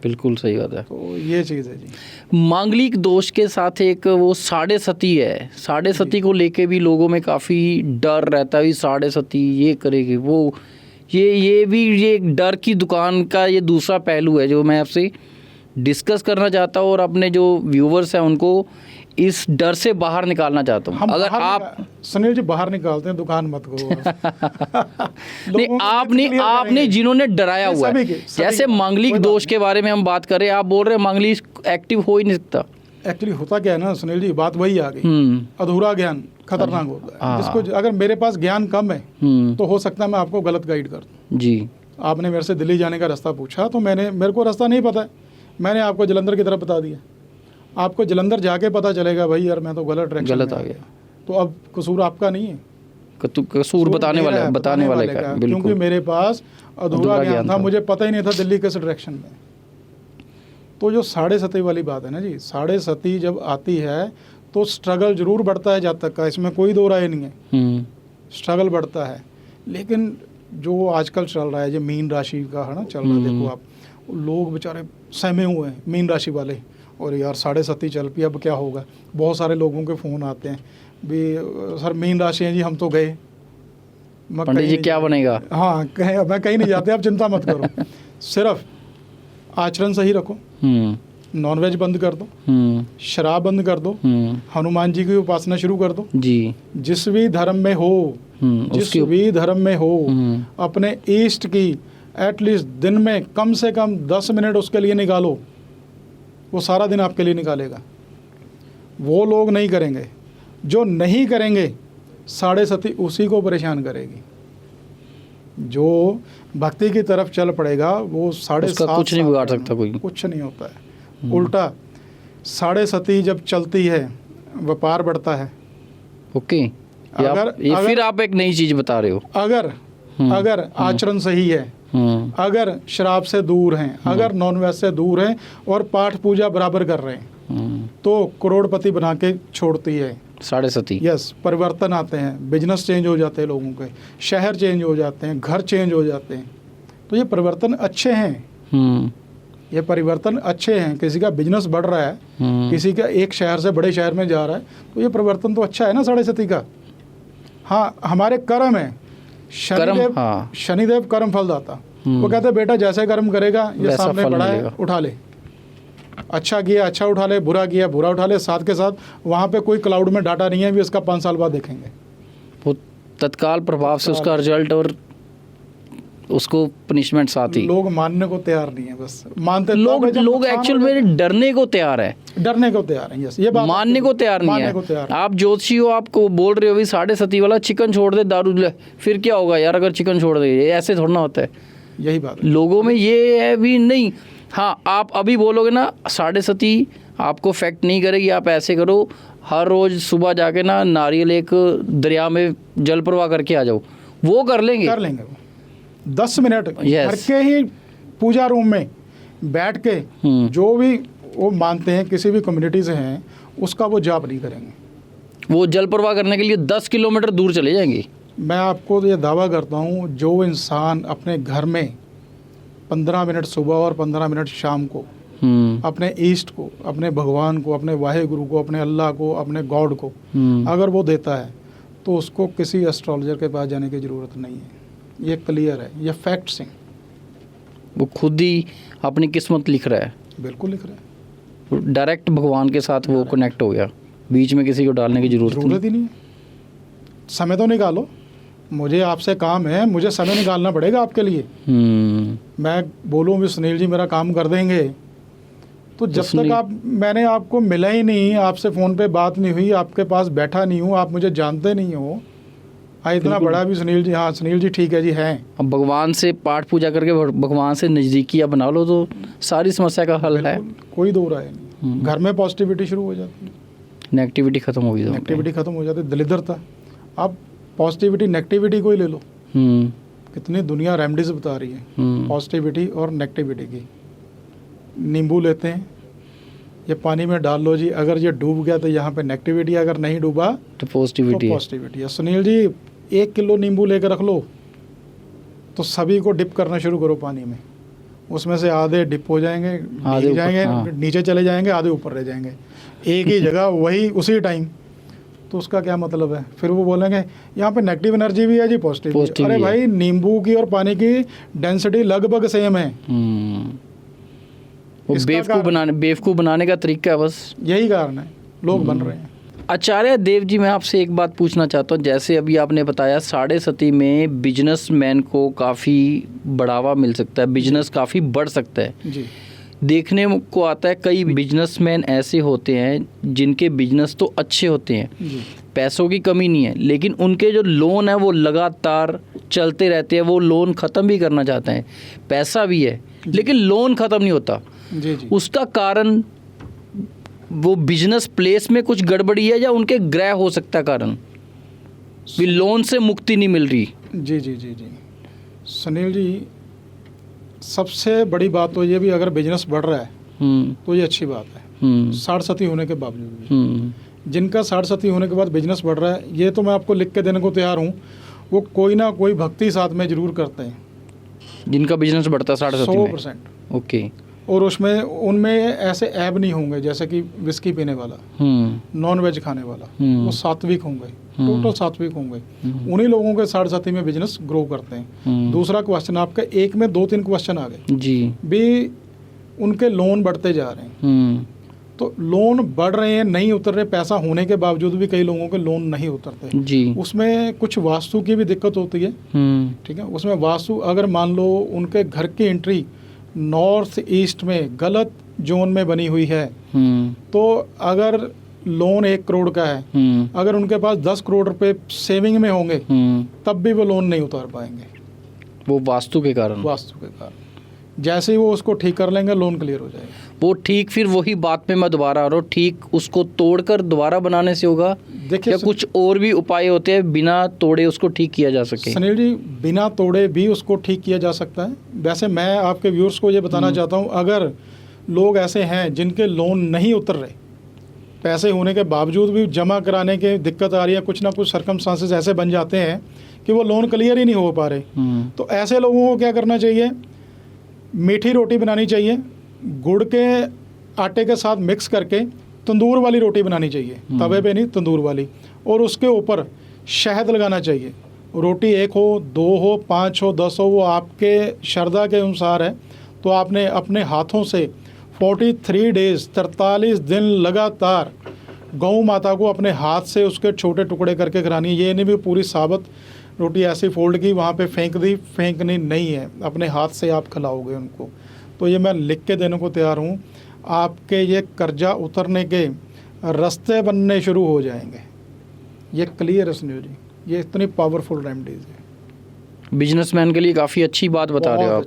बिल्कुल सही बात है। तो ये चीज़ है जी। मांगलिक दोष के साथ एक वो साढ़े सती है, साढ़े सती को लेके भी लोगों में काफ़ी डर रहता है, साढ़े सती ये करेगी वो, ये भी ये एक डर की दुकान का ये दूसरा पहलू है जो मैं आपसे डिस्कस करना चाहता हूँ और अपने जो व्यूवर्स हैं उनको इस डर से बाहर निकालना चाहता हूँ। हम अगर बाहर आप सुनील जी बाहर निकालते हैं, दुकान मत करो। नहीं, आपने जिन्होंने डराया हुआ है, जैसे मांगलिक दोष के बारे में हम बात करें, आप बोल रहे हैं मांगलिक एक्टिव हो ही नहीं सकता। एक्चुअली होता क्या है ना सुनील जी, बात वही आ गई, अधूरा ज्ञान खतरनाक होता है। जिसको अगर मेरे पास ज्ञान कम है तो हो सकता है मैं आपको गलत गाइड कर दूं जी। आपने मेरे से दिल्ली जाने का रास्ता पूछा तो मेरे को रास्ता नहीं पता है, मैंने आपको जलंधर की तरफ बता दिया। आपको जलंधर जाके पता चलेगा भाई यार मैं तो गलत आ गया, तो अब कसूर आपका नहीं है, कसूर बताने वाले का, क्योंकि मेरे पास अधूरा ज्ञान था, मुझे पता ही नहीं था दिल्ली किस डायरेक्शन में। तो जो साढ़े सती वाली बात है ना जी, साढ़े सती जब आती है तो स्ट्रगल जरूर बढ़ता है, जब तक का इसमें कोई दो राय नहीं है, स्ट्रगल बढ़ता है। लेकिन जो आजकल चल रहा है जो मीन राशि का है ना चल रहा है, देखो आप लोग बेचारे सहमे हुए हैं मीन राशि वाले, और यार साढ़े सती चल पी अब क्या होगा। बहुत सारे लोगों के फ़ोन आते हैं भी सर मीन राशि है जी हम तो गए, पंडित जी क्या बनेगा। हाँ मैं कहीं नहीं जाते, आप चिंता मत करो, सिर्फ आचरण सही रखो, नॉनवेज बंद कर दो, शराब बंद कर दो, हनुमान जी की उपासना शुरू कर दो जी। जिस भी धर्म में हो, जिस भी धर्म में हो, अपने ईष्ट की एटलीस्ट दिन में कम से कम 10 मिनट उसके लिए निकालो, वो सारा दिन आपके लिए निकालेगा। वो लोग नहीं करेंगे, जो नहीं करेंगे साढ़े सती उसी को परेशान करेगी। जो भक्ति की तरफ चल पड़ेगा वो साढ़े सात कुछ नहीं बिगाड़ सकता, कोई कुछ नहीं होता है। उल्टा साढ़े सती जब चलती है व्यापार बढ़ता है। ओके, फिर आप एक नई चीज बता रहे हो। अगर आचरण सही है, अगर शराब से दूर हैं, अगर नॉनवेज से दूर हैं और पाठ पूजा बराबर कर रहे हैं तो करोड़पति बना के छोड़ती है साढ़े सती। यस, परिवर्तन आते हैं, बिजनेस चेंज हो जाते हैं लोगों के, शहर चेंज हो जाते हैं, घर चेंज हो जाते हैं। तो ये परिवर्तन अच्छे हैं, ये परिवर्तन अच्छे हैं। किसी का बिजनेस बढ़ रहा है, किसी का एक शहर से बड़े शहर में जा रहा है, तो ये परिवर्तन तो अच्छा है ना साढ़े सती का। हाँ, हमारे कर्म है, शनिदेव कर्म फल दाता। वो कहते हैं बेटा जैसे कर्म करेगा ये सामने पड़ा है उठा ले, अच्छा किया अच्छा उठा ले, बुरा किया बुरा उठा ले। साथ के साथ वहाँ पे कोई क्लाउड में डाटा नहीं है भी उसका 5 साल बाद देखेंगे, वो तत्काल प्रभाव से उसका रिजल्ट और उसको पनिशमेंट साथ ही। लोग मानने को तैयार नहीं है, बस मानते लोग एक्चुअल में डरने को तैयार है, यस ये बात, मानने को तैयार नहीं है। आप ज्योतिषी हो, आपको बोल रहे हो भी साढ़े सती वाला चिकन छोड़ दे, दारू ले, फिर क्या होगा यार अगर चिकन छोड़ दे, ऐसे थोड़ा ना होता है। यही बात लोगों में ये है भी नहीं। हाँ, आप अभी बोलोगे ना साढ़े सती आपको फैक्ट नहीं करेगी, आप ऐसे करो हर रोज़ सुबह जाके ना नारियल एक दरिया में जल प्रवाह करके आ जाओ, वो कर लेंगे वो 10 मिनट घर के ही पूजा रूम में बैठ के जो भी वो मानते हैं किसी भी कम्युनिटी से हैं उसका वो जाप नहीं करेंगे, वो जल प्रवाह करने के लिए 10 किलोमीटर दूर चले जाएंगे। मैं आपको ये दावा करता हूँ जो इंसान अपने घर में 15 मिनट सुबह और 15 मिनट शाम को अपने ईष्ट को, अपने भगवान को, अपने वाहेगुरु को, अपने अल्लाह को, अपने गॉड को अगर वो देता है तो उसको किसी एस्ट्रोलॉजर के पास जाने की ज़रूरत नहीं है। ये क्लियर है, ये फैक्ट्स हैं। वो खुद ही अपनी किस्मत लिख रहा है, बिल्कुल लिख रहा है, डायरेक्ट भगवान के साथ वो कनेक्ट हो गया, बीच में किसी को डालने की ज़रूरत ही नहीं है। समय तो निकालो, मुझे आपसे काम है, मुझे समय निकालना पड़ेगा आपके लिए। मैं बोलूँ भी सुनील जी मेरा काम कर देंगे, तो जब तक मैंने आपको मिला ही नहीं, आपसे फ़ोन पे बात नहीं हुई, आपके पास बैठा नहीं हूँ, आप मुझे जानते नहीं हो, इतना बड़ा भी सुनील जी, हाँ सुनील जी ठीक है जी हैं। अब भगवान से पाठ पूजा करके भगवान से नज़दीकी बना लो तो सारी समस्या का हल है, कोई दो राय नहीं। घर में पॉजिटिविटी शुरू हो जाती है, नेगेटिविटी खत्म हो गई, नेगेटिविटी खत्म हो जाती है, दलिद्रता। आप पॉजिटिविटी नेगेटिविटी को ही ले लो, कितनी दुनिया रेमडीज बता रही है पॉजिटिविटी और नेगेटिविटी की। नींबू लेते हैं, ये पानी में डाल लो जी, अगर ये डूब गया तो यहाँ पे नेगेटिविटी, अगर नहीं डूबा तो पॉजिटिविटी है। सुनील जी 1 किलो नींबू लेकर रख लो तो सभी को डिप करना शुरू करो पानी में, उसमें से आधे डिप हो जाएंगे, आधे भीग ऊपर, जाएंगे, हाँ। नीचे चले जाएंगे, आधे ऊपर रह जाएंगे एक ही जगह वही उसी टाइम। तो उसका क्या मतलब है? फिर वो बोलेंगे यहाँ पे नेगेटिव एनर्जी भी है जी, पॉजिटिव भी है। Positive अरे भी है। भाई, नींबू की और पानी की डेंसिटी लगभग सेम है। वो इसका बेवकूफ़ बनाने का तरीका है बस। यही कारण है लोग बन रहे हैं। आचार्य देव जी, मैं आपसे एक बात पूछना चाहता हूँ। जैसे अभी आपने बताया 7.5 में बिजनेसमैन को काफ़ी बढ़ावा मिल सकता है, बिजनेस काफ़ी बढ़ सकता है। जी देखने को आता है कई बिजनेसमैन ऐसे होते हैं जिनके बिजनेस तो अच्छे होते हैं, जी पैसों की कमी नहीं है, लेकिन उनके जो लोन है वो लगातार चलते रहते हैं। वो लोन ख़त्म भी करना चाहते हैं, पैसा भी है लेकिन लोन ख़त्म नहीं होता। जी जी उसका कारण वो बिजनेस प्लेस में कुछ गड़बड़ी है या उनके ग्रह हो सकता है कारण, भी लोन से मुक्ति नहीं मिल रही। जी जी जी जी सुनील जी, सबसे बड़ी बात तो ये भी, अगर बिजनेस बढ़ रहा है तो ये अच्छी बात है। 60-70 होने के बावजूद भी जिनका 60-70 होने के बाद बिजनेस बढ़ रहा है, ये तो मैं आपको लिख के देने को तैयार हूँ, वो कोई ना कोई भक्ति साथ में जरूर करते हैं। जिनका बिजनेस बढ़ता है 60-70 में। 100%। ओके। और उसमें उनमें ऐसे ऐब नहीं होंगे जैसे कि विस्की पीने वाला, नॉन वेज खाने वाला, वो सात्विक होंगे, टोटल सात्विक होंगे। उन्हीं लोगों के 60-70 में बिजनेस ग्रो करते हैं। दूसरा क्वेश्चन आपका, एक में 2-3 क्वेश्चन आ गए जी। भी, उनके लोन बढ़ते जा रहे हैं। तो लोन बढ़ रहे हैं, नहीं उतर रहे, पैसा होने के बावजूद भी कई लोगों के लोन नहीं उतरते जी। उसमें कुछ वास्तु की भी दिक्कत होती है। ठीक है, उसमें वास्तु, अगर मान लो उनके घर की एंट्री नॉर्थ ईस्ट में गलत जोन में बनी हुई है, तो अगर लोन 1 करोड़ का है, अगर उनके पास 10 करोड़ रुपए सेविंग में होंगे, तब भी वो लोन नहीं उतार पाएंगे, वो वास्तु के कारण। वास्तु के कारण। जैसे ही वो उसको ठीक कर लेंगे, लोन क्लियर हो जाएगा। वो ठीक, फिर वही बात में मैं दोबारा आ रहा हूँ, ठीक उसको तोड़कर दोबारा बनाने से होगा देखिए या कुछ और भी उपाय होते हैं बिना तोड़े उसको ठीक किया जा सके? सुनील जी, बिना तोड़े भी उसको ठीक किया जा सकता है। वैसे मैं आपके व्यूअर्स को ये बताना चाहता हूँ, अगर लोग ऐसे हैं जिनके लोन नहीं उतर रहे, पैसे होने के बावजूद भी जमा कराने के दिक्कत आ रही है, कुछ ना कुछ सर्कमस्टांसेस ऐसे बन जाते हैं कि वो लोन क्लियर ही नहीं हो पा रहे, तो ऐसे लोगों को क्या करना चाहिए? मीठी रोटी बनानी चाहिए, गुड़ के आटे के साथ मिक्स करके तंदूर वाली रोटी बनानी चाहिए, तवे पे नहीं, तंदूर वाली, और उसके ऊपर शहद लगाना चाहिए। रोटी 1 हो, 2 हो, 5 हो, 10 हो, वो आपके श्रद्धा के अनुसार है। तो आपने अपने हाथों से 43 डेज 43 दिन लगातार गौ माता को अपने हाथ से उसके छोटे टुकड़े करके खिलानी। ये नहीं भी पूरी साबुत रोटी ऐसी फोल्ड की वहाँ पे फेंक दी, फेंकनी नहीं है, अपने हाथ से आप खिलाओगे उनको। तो ये मैं लिख के देने को तैयार हूँ। आपके ये कर्जा उतरने के रास्ते बनने शुरू हो जाएंगे। ये क्लियर है सुनील जी, ये इतनी पावरफुल रेमेडीज है। बिजनेसमैन के लिए काफ़ी अच्छी बात बता रहे हो आप।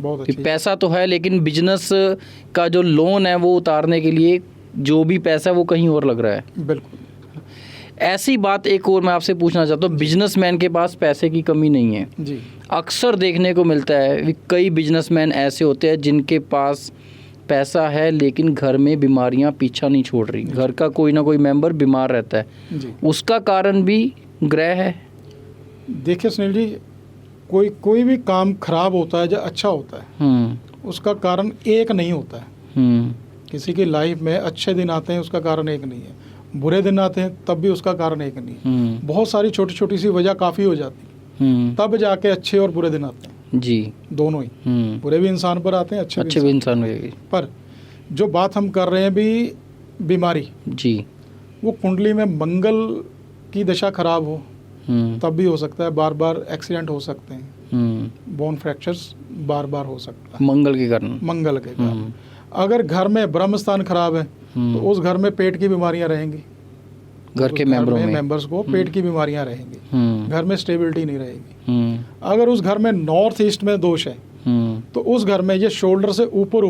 बहुत कि अच्छी। पैसा तो है लेकिन बिजनेस का जो लोन है वो उतारने के लिए जो भी पैसा है वो कहीं और लग रहा है। बिल्कुल। ऐसी बात एक और मैं आपसे पूछना चाहता हूँ, बिजनेसमैन के पास पैसे की कमी नहीं है। जी। अक्सर देखने को मिलता है कि कई बिजनेसमैन ऐसे होते हैं जिनके पास पैसा है लेकिन घर में बीमारियां पीछा नहीं छोड़ रही, घर का कोई ना कोई मेंबर बीमार रहता है जी। उसका कारण भी ग्रह है। देखिए सुनील जी, कोई भी काम खराब होता है या अच्छा होता है, उसका कारण एक नहीं होता है। किसी की लाइफ में अच्छे दिन आते हैं, उसका कारण एक नहीं है, बुरे दिन आते हैं तब भी उसका कारण एक नहीं है। बहुत सारी छोटी छोटी सी वजह काफ़ी हो जाती है, तब जाके अच्छे और बुरे दिन आते हैं। जी, दोनों ही। बुरे भी इंसान पर आते हैं, अच्छे भी इंसान पर। जो बात हम कर रहे हैं भी बीमारी जी, वो कुंडली में मंगल की दशा खराब हो तब भी हो सकता है, बार बार एक्सीडेंट हो सकते हैं, बोन फ्रैक्चर्स बार बार हो सकता है मंगल के कारण। अगर घर में ब्रह्म स्थान खराब है तो उस घर में पेट की बीमारियां रहेंगी, घर के मेंबर्स को पेट की बीमारियां रहेंगी, घर में स्टेबिलिटी नहीं रहेगी। अगर उस घर में नॉर्थ ईस्ट में दोष है तो उस घर में ये शोल्डर से ऊपर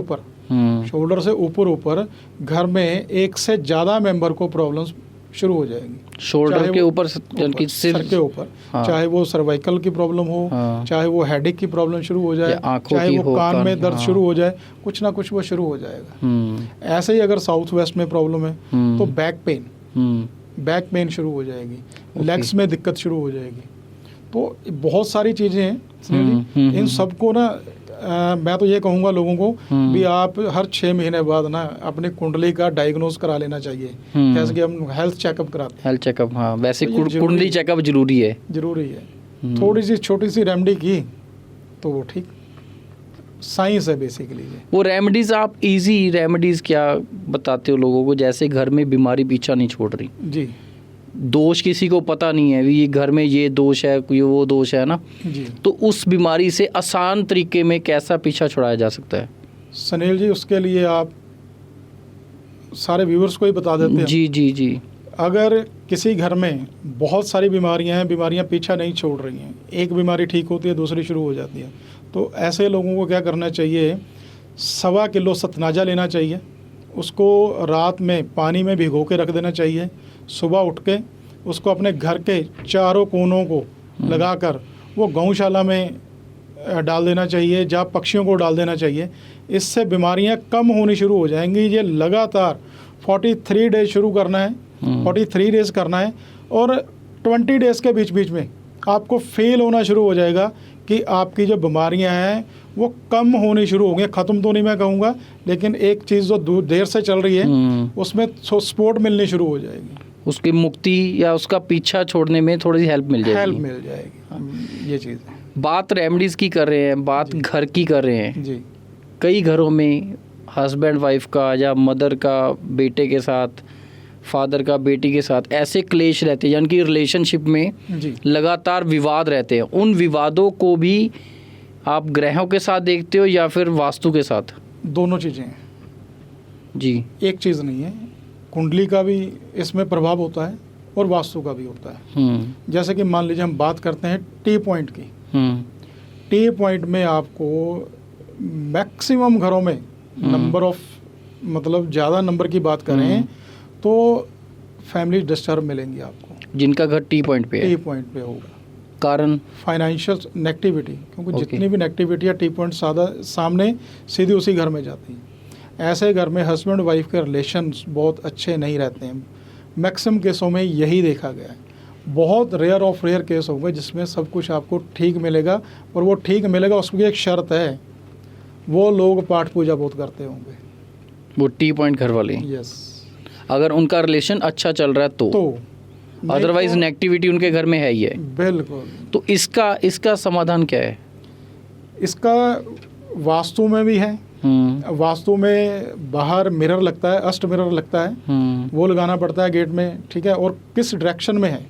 ऊपर घर में एक से ज़्यादा मेंबर को प्रॉब्लम्स शुरू हो जाएगी। शोल्डर के ऊपर, सर के ऊपर, चाहे वो सर्वाइकल की प्रॉब्लम हो, चाहे वो हेडेक की प्रॉब्लम शुरू हो जाए, चाहे वो कान में दर्द शुरू हो जाए, कुछ ना कुछ वो शुरू हो जाएगा। ऐसे ही अगर साउथ वेस्ट में प्रॉब्लम है तो बैक पेन शुरू हो जाएगी, लेग्स में दिक्कत शुरू हो जाएगी। तो बहुत सारी चीज़ें हैं, इन सबको ना मैं तो ये कहूँगा लोगों को भी आप हर 6 महीने बाद ना अपनी कुंडली का डायग्नोज करा लेना चाहिए, जैसे कि हम हेल्थ चेकअप कराते हैं। हेल्थ चेकअप, हाँ वैसे तो ये जरूरी कुंडली चेकअप जरूरी है। जरूरी है। थोड़ी सी छोटी सी रेमेडी की तो वो ठीक, साइंस है बेसिकली ये। वो रेमेडीज आप इजी रेमेडीज क्या बताते हो लोगों को, जैसे घर में बीमारी पीछा नहीं छोड़ रही, जी दोष किसी को पता नहीं है, ये घर में ये दोष है, कोई वो दोष है ना, जी। तो उस बीमारी से आसान तरीके में कैसा पीछा छुड़ाया जा सकता है? सुनील जी, उसके लिए आप सारे व्यूअर्स को ही बता देते हैं। जी जी जी। अगर किसी घर में बहुत सारी बीमारियां हैं, बीमारियां पीछा नहीं छोड़ रही हैं, एक बीमारी ठीक होती है दूसरी शुरू हो जाती है, तो ऐसे लोगों को क्या करना चाहिए, 1.25 किलो सतनाजा लेना चाहिए, उसको रात में पानी में भिगो के रख देना चाहिए, सुबह उठ के उसको अपने घर के चारों कोनों को लगाकर वो गौशाला में डाल देना चाहिए, जहाँ पक्षियों को डाल देना चाहिए। इससे बीमारियां कम होनी शुरू हो जाएंगी। ये लगातार 43 डेज शुरू करना है, 43 डेज करना है, और 20 डेज़ के बीच बीच में आपको फील होना शुरू हो जाएगा कि आपकी जो बीमारियां हैं वो कम होनी शुरू होंगी। ख़त्म तो नहीं मैं कहूँगा, लेकिन एक चीज़ जो देर से चल रही है उसमें सपोर्ट मिलनी शुरू हो जाएगी, उसकी मुक्ति या उसका पीछा छोड़ने में थोड़ी सी हेल्प मिल जाएगी। हेल्प मिल जाएगी। ये चीज़ है। बात रेमेडीज़ की कर रहे हैं, बात घर की कर रहे हैं। जी कई घरों में हस्बैंड वाइफ का या मदर का बेटे के साथ, फादर का बेटी के साथ ऐसे क्लेश रहते हैं, यानी कि रिलेशनशिप में जी लगातार विवाद रहते हैं। उन विवादों को भी आप ग्रहों के साथ देखते हो या फिर वास्तु के साथ? दोनों चीज़ें हैं जी। एक चीज़ नहीं है। कुंडली का भी इसमें प्रभाव होता है और वास्तु का भी होता है। जैसे कि मान लीजिए हम बात करते हैं टी पॉइंट की। टी पॉइंट में आपको मैक्सिमम घरों में नंबर ऑफ, मतलब ज़्यादा नंबर की बात करें तो फैमिली डिस्टर्ब मिलेंगी आपको, जिनका घर टी पॉइंट पे है। टी पॉइंट पे होगा। कारण फाइनेंशियल नेगेटिविटी, क्योंकि जितनी भी नेगेटिविटी है टी पॉइंट सामने सीधी उसी घर में जाती है। ऐसे घर में हस्बैंड वाइफ के रिलेशंस बहुत अच्छे नहीं रहते हैं। मैक्सिमम केसों में यही देखा गया है। बहुत रेयर ऑफ रेयर केस होंगे जिसमें सब कुछ आपको ठीक मिलेगा, और वो ठीक मिलेगा उसकी एक शर्त है, वो लोग पाठ पूजा बहुत करते होंगे, वो टी पॉइंट घर वाले। यस। अगर उनका रिलेशन अच्छा चल रहा है तो अदरवाइज नेगेटिविटी उनके घर में है ही है। बिल्कुल। तो इसका समाधान क्या है? इसका वास्तु में भी है। वास्तु में बाहर मिरर लगता है, अष्ट मिरर लगता है, वो लगाना पड़ता है गेट में, ठीक है, और किस डायरेक्शन में है,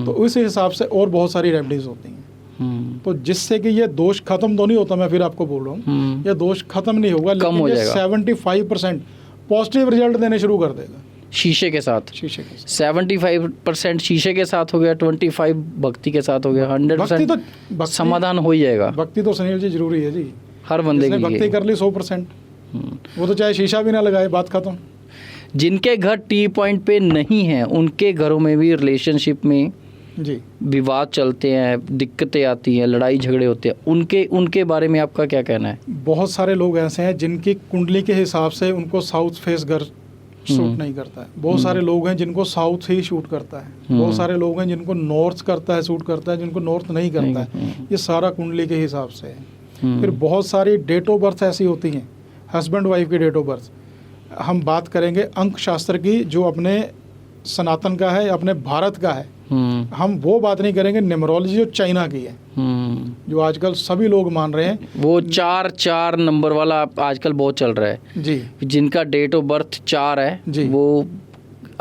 तो उस हिसाब से और बहुत सारी रेमेडीज होती हैं। तो जिससे कि ये दोष खत्म तो नहीं होता, मैं फिर आपको बोल रहा हूँ, ये दोष खत्म नहीं होगा, लेकिन ये 75% पॉजिटिव रिजल्ट देने शुरू कर देगा। शीशे के साथ? शीशे के साथ 75% शीशे के साथ हो गया, 25 भक्ति के साथ हो गया, 100% समाधान हो ही जाएगा। भक्ति तो सुनील जी जरूरी है जी, हर बंदे की भक्ति कर ली 100%, वो तो चाहे शीशा भी ना लगाए, बात खत्म। जिनके घर टी पॉइंट पे नहीं है उनके घरों में भी रिलेशनशिप में जी विवाद चलते हैं, दिक्कतें आती हैं, लड़ाई झगड़े होते हैं, उनके बारे में आपका क्या कहना है? बहुत सारे लोग ऐसे हैं जिनकी कुंडली के हिसाब से उनको साउथ फेस घर शूट नहीं करता है। बहुत सारे लोग हैं जिनको साउथ ही शूट करता है। बहुत सारे लोग हैं जिनको नॉर्थ करता है, शूट करता है, जिनको नॉर्थ नहीं करता है। ये सारा कुंडली के हिसाब से है। फिर बहुत सारी डेट ऑफ बर्थ ऐसी होती हैं, हस्बैंड वाइफ की डेट ऑफ बर्थ। हम बात करेंगे अंक शास्त्र की, जो अपने सनातन का है, अपने भारत का है। हम वो बात नहीं करेंगे न्यूमरोलॉजी जो चाइना की है, जो आजकल सभी लोग मान रहे हैं। वो 4 नंबर वाला आजकल बहुत चल रहा है जी, जिनका डेट ऑफ बर्थ 4 है जी, वो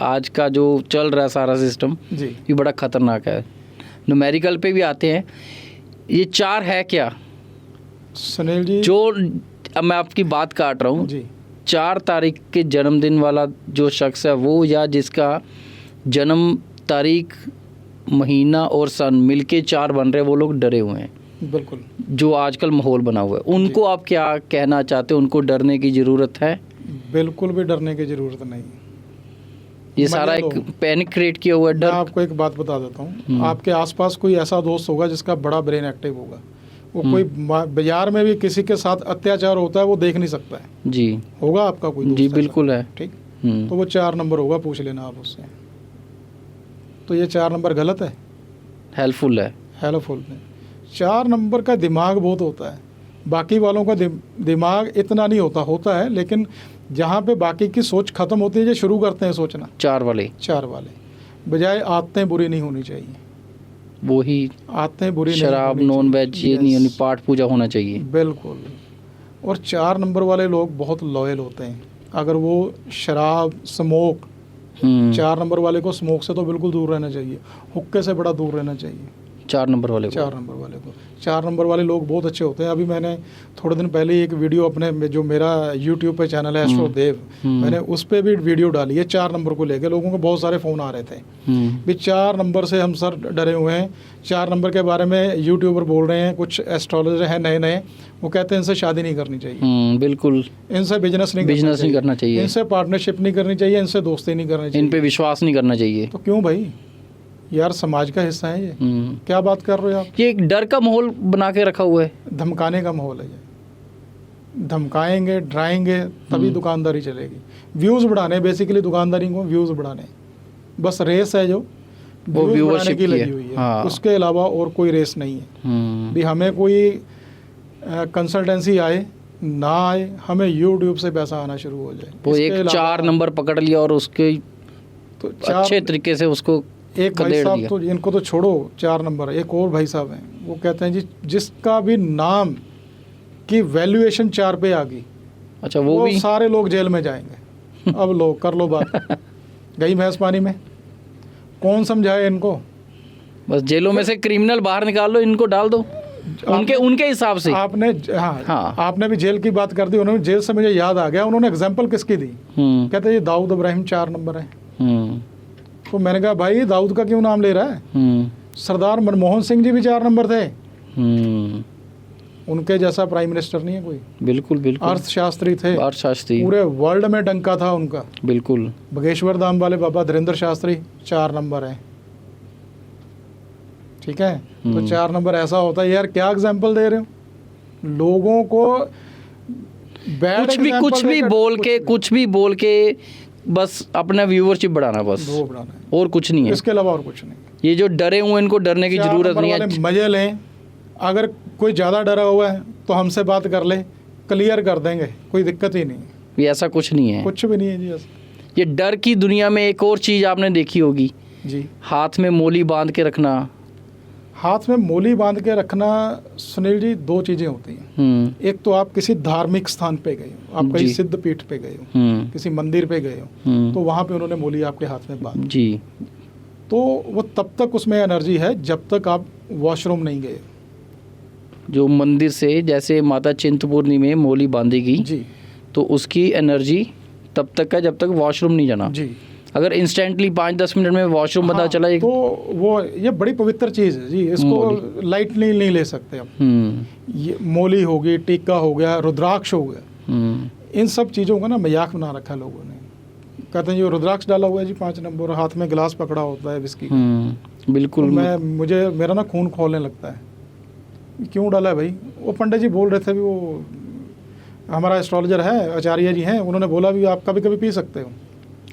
आज का जो चल रहा है सारा सिस्टम जी, ये बड़ा खतरनाक है। न्यूमेरिकल पे भी आते हैं। ये 4 है क्या सुनील जी? जो अब मैं आपकी बात काट रहा हूँ, 4 तारीख के जन्मदिन वाला जो शख्स है वो, या जिसका जन्म तारीख, महीना और सन मिलके 4 बन रहे, वो लोग डरे हुए हैं। बिल्कुल। जो आजकल माहौल बना हुआ है, उनको आप क्या कहना चाहते हो? उनको डरने की ज़रूरत है? बिल्कुल भी डरने की ज़रूरत नहीं। ये सारा एक पैनिक क्रिएट किया हुआ है, डर। मैं आपको एक बात बता देता हूँ, आपके आसपास कोई ऐसा दोस्त होगा जिसका बड़ा ब्रेन एक्टिव होगा, वो कोई बाजार में भी किसी के साथ अत्याचार होता है वो देख नहीं सकता है जी। होगा आपका कोई दोस्त? जी बिल्कुल है। ठीक, तो वो 4 नंबर होगा, पूछ लेना आप उससे। तो ये 4 नंबर गलत है? हेल्पफुल है। हेल्पफुल है। 4 नंबर का दिमाग बहुत होता है। बाकी वालों का दिमाग इतना नहीं होता है, लेकिन जहाँ पे बाकी की सोच खत्म होती है, जो शुरू करते हैं सोचना 4 वाले, बजाय आदतें बुरी नहीं होनी चाहिए, वो ही आदतें बुरी नहीं शराब, होनी नॉन चाहिए। वेज ये नहीं होनी, पाठ पूजा होना चाहिए। बिल्कुल। और 4 नंबर वाले लोग बहुत लॉयल होते हैं। अगर वो शराब, स्मोक, 4 नंबर वाले को स्मोक से तो बिल्कुल दूर रहना चाहिए, हुक्के से बड़ा दूर रहना चाहिए 4 नंबर वाले 4 नंबर वाले को। 4 नंबर वाले लोग बहुत अच्छे होते हैं। अभी मैंने थोड़े दिन पहले ही एक वीडियो अपने, जो मेरा यूट्यूब पे चैनल है एस्ट्रो देव, मैंने उस पर भी वीडियो डाली है 4 नंबर को लेकर। लोगों को बहुत सारे फ़ोन आ रहे थे भी 4 नंबर से हम सर डरे हुए हैं, 4 नंबर के बारे में यूट्यूबर बोल रहे हैं, कुछ एस्ट्रोलॉजर हैं नए, वो कहते हैं इनसे शादी नहीं करनी चाहिए, बिल्कुल, इनसे बिजनेस नहीं करना चाहिए, इनसे पार्टनरशिप नहीं करनी चाहिए, इनसे दोस्ती नहीं करनी चाहिए, इन पे विश्वास नहीं करना चाहिए। तो क्यों भाई यार, समाज का हिस्सा है ये। क्या बात कर रहे हो आप? ये एक डर का माहौल बना के रखा हुआ है, धमकाने का माहौल है ये। धमकाएंगे, डराएंगे, तभी दुकानदारी चलेगी। व्यूज़ बढ़ाने, बेसिकली दुकानदारी को व्यूज़ बढ़ाने, बस रेस है जो वो व्यूज़ बढ़ाने व्यूअरशिप की की लगी है। हुई है। हाँ। उसके अलावा और कोई रेस नहीं है। भी हमें कोई कंसल्टेंसी आए ना आए, हमें यूट्यूब से पैसा आना शुरू हो जाए। वो इसके एक अलावा 4 नंबर पकड़ लिया और उसके तो अच्छे तरीके से उसको एक भाई खदेड़ साहब, दिया। तो इनको तो छोड़ो 4 नंबर, एक और भाई साहब हैं, वो कहते हैं जी जिसका भी नाम की वैल्यूएशन 4 पे आ गई, अच्छा वो भी सारे लोग जेल में जाएंगे। अब लो कर लो बात, गई भैंस पानी में, कौन समझाए इनको? बस जेलों में से क्रिमिनल बाहर निकाल लो, इनको डाल दो उनके हिसाब से। आपने हाँ। आपने भी जेल की बात कर दी, उन्होंने जेल से मुझे याद आ गया, उन्होंने एग्जाम्पल किसकी दी? कहते ये दाऊद इब्राहिम 4 नंबर है। तो मैंने कहा भाई दाऊद का क्यों नाम ले रहा है? सरदार मनमोहन सिंह जी भी 4 नंबर थे, उनके जैसा प्राइम मिनिस्टर नहीं है कोई। बिल्कुल बिल्कुल, अर्थशास्त्री थे, अर्थशास्त्री, पूरे वर्ल्ड में डंका था उनका। बिल्कुल। बगेश्वर धाम वाले बाबा धीरेन्द्र शास्त्री 4 नंबर है, ठीक है। तो 4 नंबर ऐसा होता है यार, क्या एग्जाम्पल दे रहे हो लोगों को? कुछ भी बोल के बस अपना व्यूअरशिप बढ़ाना, बस वो बढ़ाना है, और कुछ नहीं है। इसके अलावा और कुछ नहीं। ये जो डरे हुए इनको डरने की 4 जरूरत नंबर नहीं वाले है। मजे लें, अगर कोई ज़्यादा डरा हुआ है तो हमसे बात कर ले, क्लियर कर देंगे, कोई दिक्कत ही नहीं है। ये ऐसा कुछ नहीं है, कुछ भी नहीं है जी ऐसा। ये डर की दुनिया में एक और चीज़ आपने देखी होगी जी, हाथ में मोली बांध के रखना। हाथ में मोली बांध के रखना सुनील जी, 2 चीज़ें होती हैं। एक तो आप किसी धार्मिक स्थान पे गए हो, आप कहीं सिद्ध पीठ पे गए हो, किसी मंदिर पे गए हो, तो वहाँ पे उन्होंने मोली आपके हाथ में बांध जी, तो वो तब तक उसमें एनर्जी है जब तक आप वॉशरूम नहीं गए। जो मंदिर से जैसे माता चिंतपूर्णी में मोली बांधेगी जी, तो उसकी एनर्जी तब तक है जब तक वॉशरूम नहीं जाना। जी, अगर इंस्टेंटली 5-10 मिनट में वॉशरूम पता चला तो वो ये बड़ी पवित्र चीज़ है जी, इसको लाइटली नहीं ले सकते आप। ये मोली होगी, टीका हो गया, रुद्राक्ष हो गया, इन सब चीज़ों का ना मजाक बना रखा है लोगों ने। कहते हैं ये रुद्राक्ष डाला हुआ है जी 5 नंबर, हाथ में गिलास पकड़ा होता है विस्की का। बिल्कुल। तो मेरा ना खून खोलने लगता है, क्यों डाला है भाई? वो पंडित जी बोल रहे थे भी, वो हमारा एस्ट्रोलॉजर है आचार्य जी हैं, उन्होंने बोला भी आप कभी कभी पी सकते हो,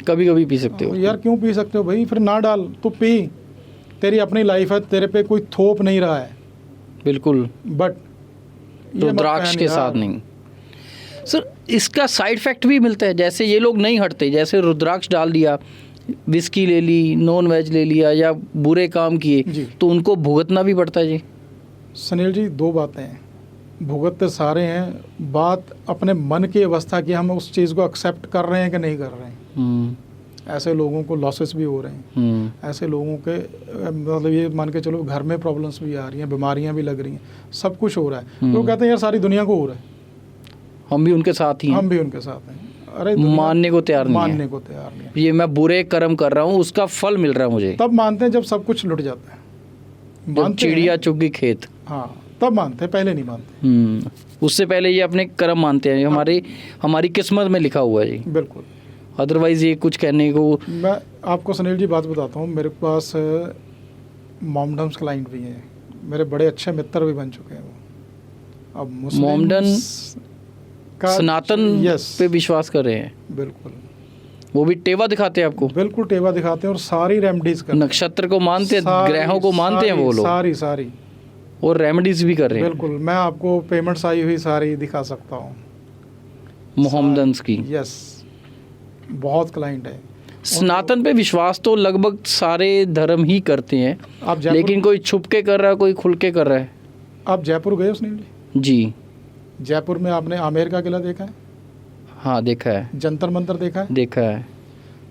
कभी कभी पी सकते हो। यार क्यों पी सकते हो भाई? फिर ना डाल, तो पी, तेरी अपनी लाइफ है, तेरे पे कोई थोप नहीं रहा है। बिल्कुल, बट रुद्राक्ष के साथ नहीं। सर इसका साइड इफेक्ट भी मिलता है, जैसे ये लोग नहीं हटते, जैसे रुद्राक्ष डाल दिया, विस्की ले ली, नॉन वेज ले लिया या बुरे काम किए, तो उनको भुगतना भी पड़ता है जी। सुनील जी 2 बातें हैं, भुगतते सारे हैं, बात अपने मन की अवस्था की, हम उस चीज़ को एक्सेप्ट कर रहे हैं कि नहीं कर रहे हैं। ऐसे लोगों को लॉसेस भी हो रहे हैं, ऐसे लोगों के मतलब ये मान के चलो घर में प्रॉब्लम्स भी आ रही हैं, बीमारियां भी लग रही हैं, सब कुछ हो रहा है। तो कहते हैं यार सारी दुनिया को हो रहा है, हम भी उनके साथ ही हैं, हम भी उनके साथ हैं। अरे मानने को तैयार नहीं है, मानने को तैयार नहीं है। ये मैं बुरे कर्म कर रहा हूँ, उसका फल मिल रहा है मुझे। तब मानते हैं जब सब कुछ लुट जाता है, जब चिड़िया चुग गई खेत, हाँ तब मानते हैं, पहले नहीं मानते। उससे पहले ये अपने कर्म मानते हैं, हमारी किस्मत में लिखा हुआ है जी। बिल्कुल, अदरवाइज़ ये कुछ कहने को। मैं आपको सुनील जी बात बताता हूँ, मेरे पास मॉमडम्स क्लाइंट भी हैं, मेरे बड़े अच्छे मित्र भी बन चुके हैं वो। अब मोमडन सनातन पे विश्वास कर रहे हैं। बिल्कुल, वो भी टेवा दिखाते हैं आपको? बिल्कुल टेवा दिखाते हैं और सारी रेमेडीज करते हैं, नक्षत्र को मानते हैं, ग्रहों को मानते हैं वो लोग, सारी और रेमेडीज भी कर रहे हैं। बिल्कुल, मैं आपको पेमेंट्स आई हुई सारी दिखा सकता हूँ, मोहम्मदन्स की। यस, बहुत क्लाइंट है। सनातन पे विश्वास तो लगभग सारे धर्म ही करते हैं, आप जयपुर, लेकिन कोई छुप के कर रहा है, कोई खुल के कर रहा है। आप जयपुर गए सुनील जी? जी जयपुर में आपने आमेर का किला देखा है? हाँ देखा है, जंतर मंतर देखा है? देखा है।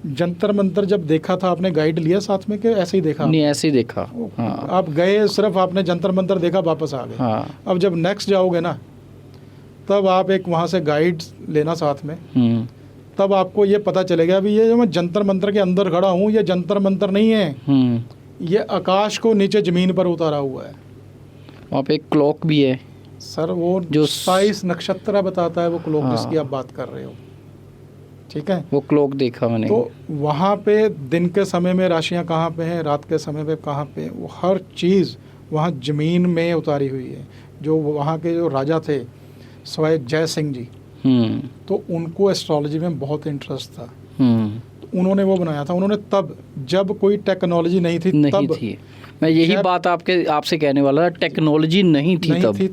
जंतर मंतर जब देखा था आपने गाइड लिया साथ में कि ऐसे ही देखा? नहीं ऐसे ही देखा। हाँ आप गए, सिर्फ आपने जंतर मंतर देखा, वापस आ गए। हाँ। अब जब नेक्स्ट जाओगे ना, तब आप एक वहाँ से गाइड लेना साथ में, तब आपको ये पता चलेगा भी ये जो मैं जंतर मंतर के अंदर खड़ा हूँ, ये जंतर मंतर नहीं है, ये आकाश को नीचे ज़मीन पर उतारा हुआ है। वहाँ पे एक क्लॉक भी है सर, वो जो 27 नक्षत्र बताता है वो क्लॉक, हाँ। जिसकी आप बात कर रहे हो, ठीक है? वो क्लॉक देखा मैंने। तो वहाँ पे दिन के समय में राशियाँ कहाँ पे हैं, रात के समय पे कहाँ पे, वो हर चीज़ वहाँ ज़मीन में उतारी हुई है। जो वहाँ के जो राजा थे स्वयं जय सिंह जी, तो उनको एस्ट्रोलॉजी में बहुत इंटरेस्ट था, तो उन्होंने वो बनाया था। उन्होंने तब, जब कोई टेक्नोलॉजी नहीं थी, नहीं तब थी, मैं यही बात आपसे कहने वाला था, टेक्नोलॉजी नहीं थी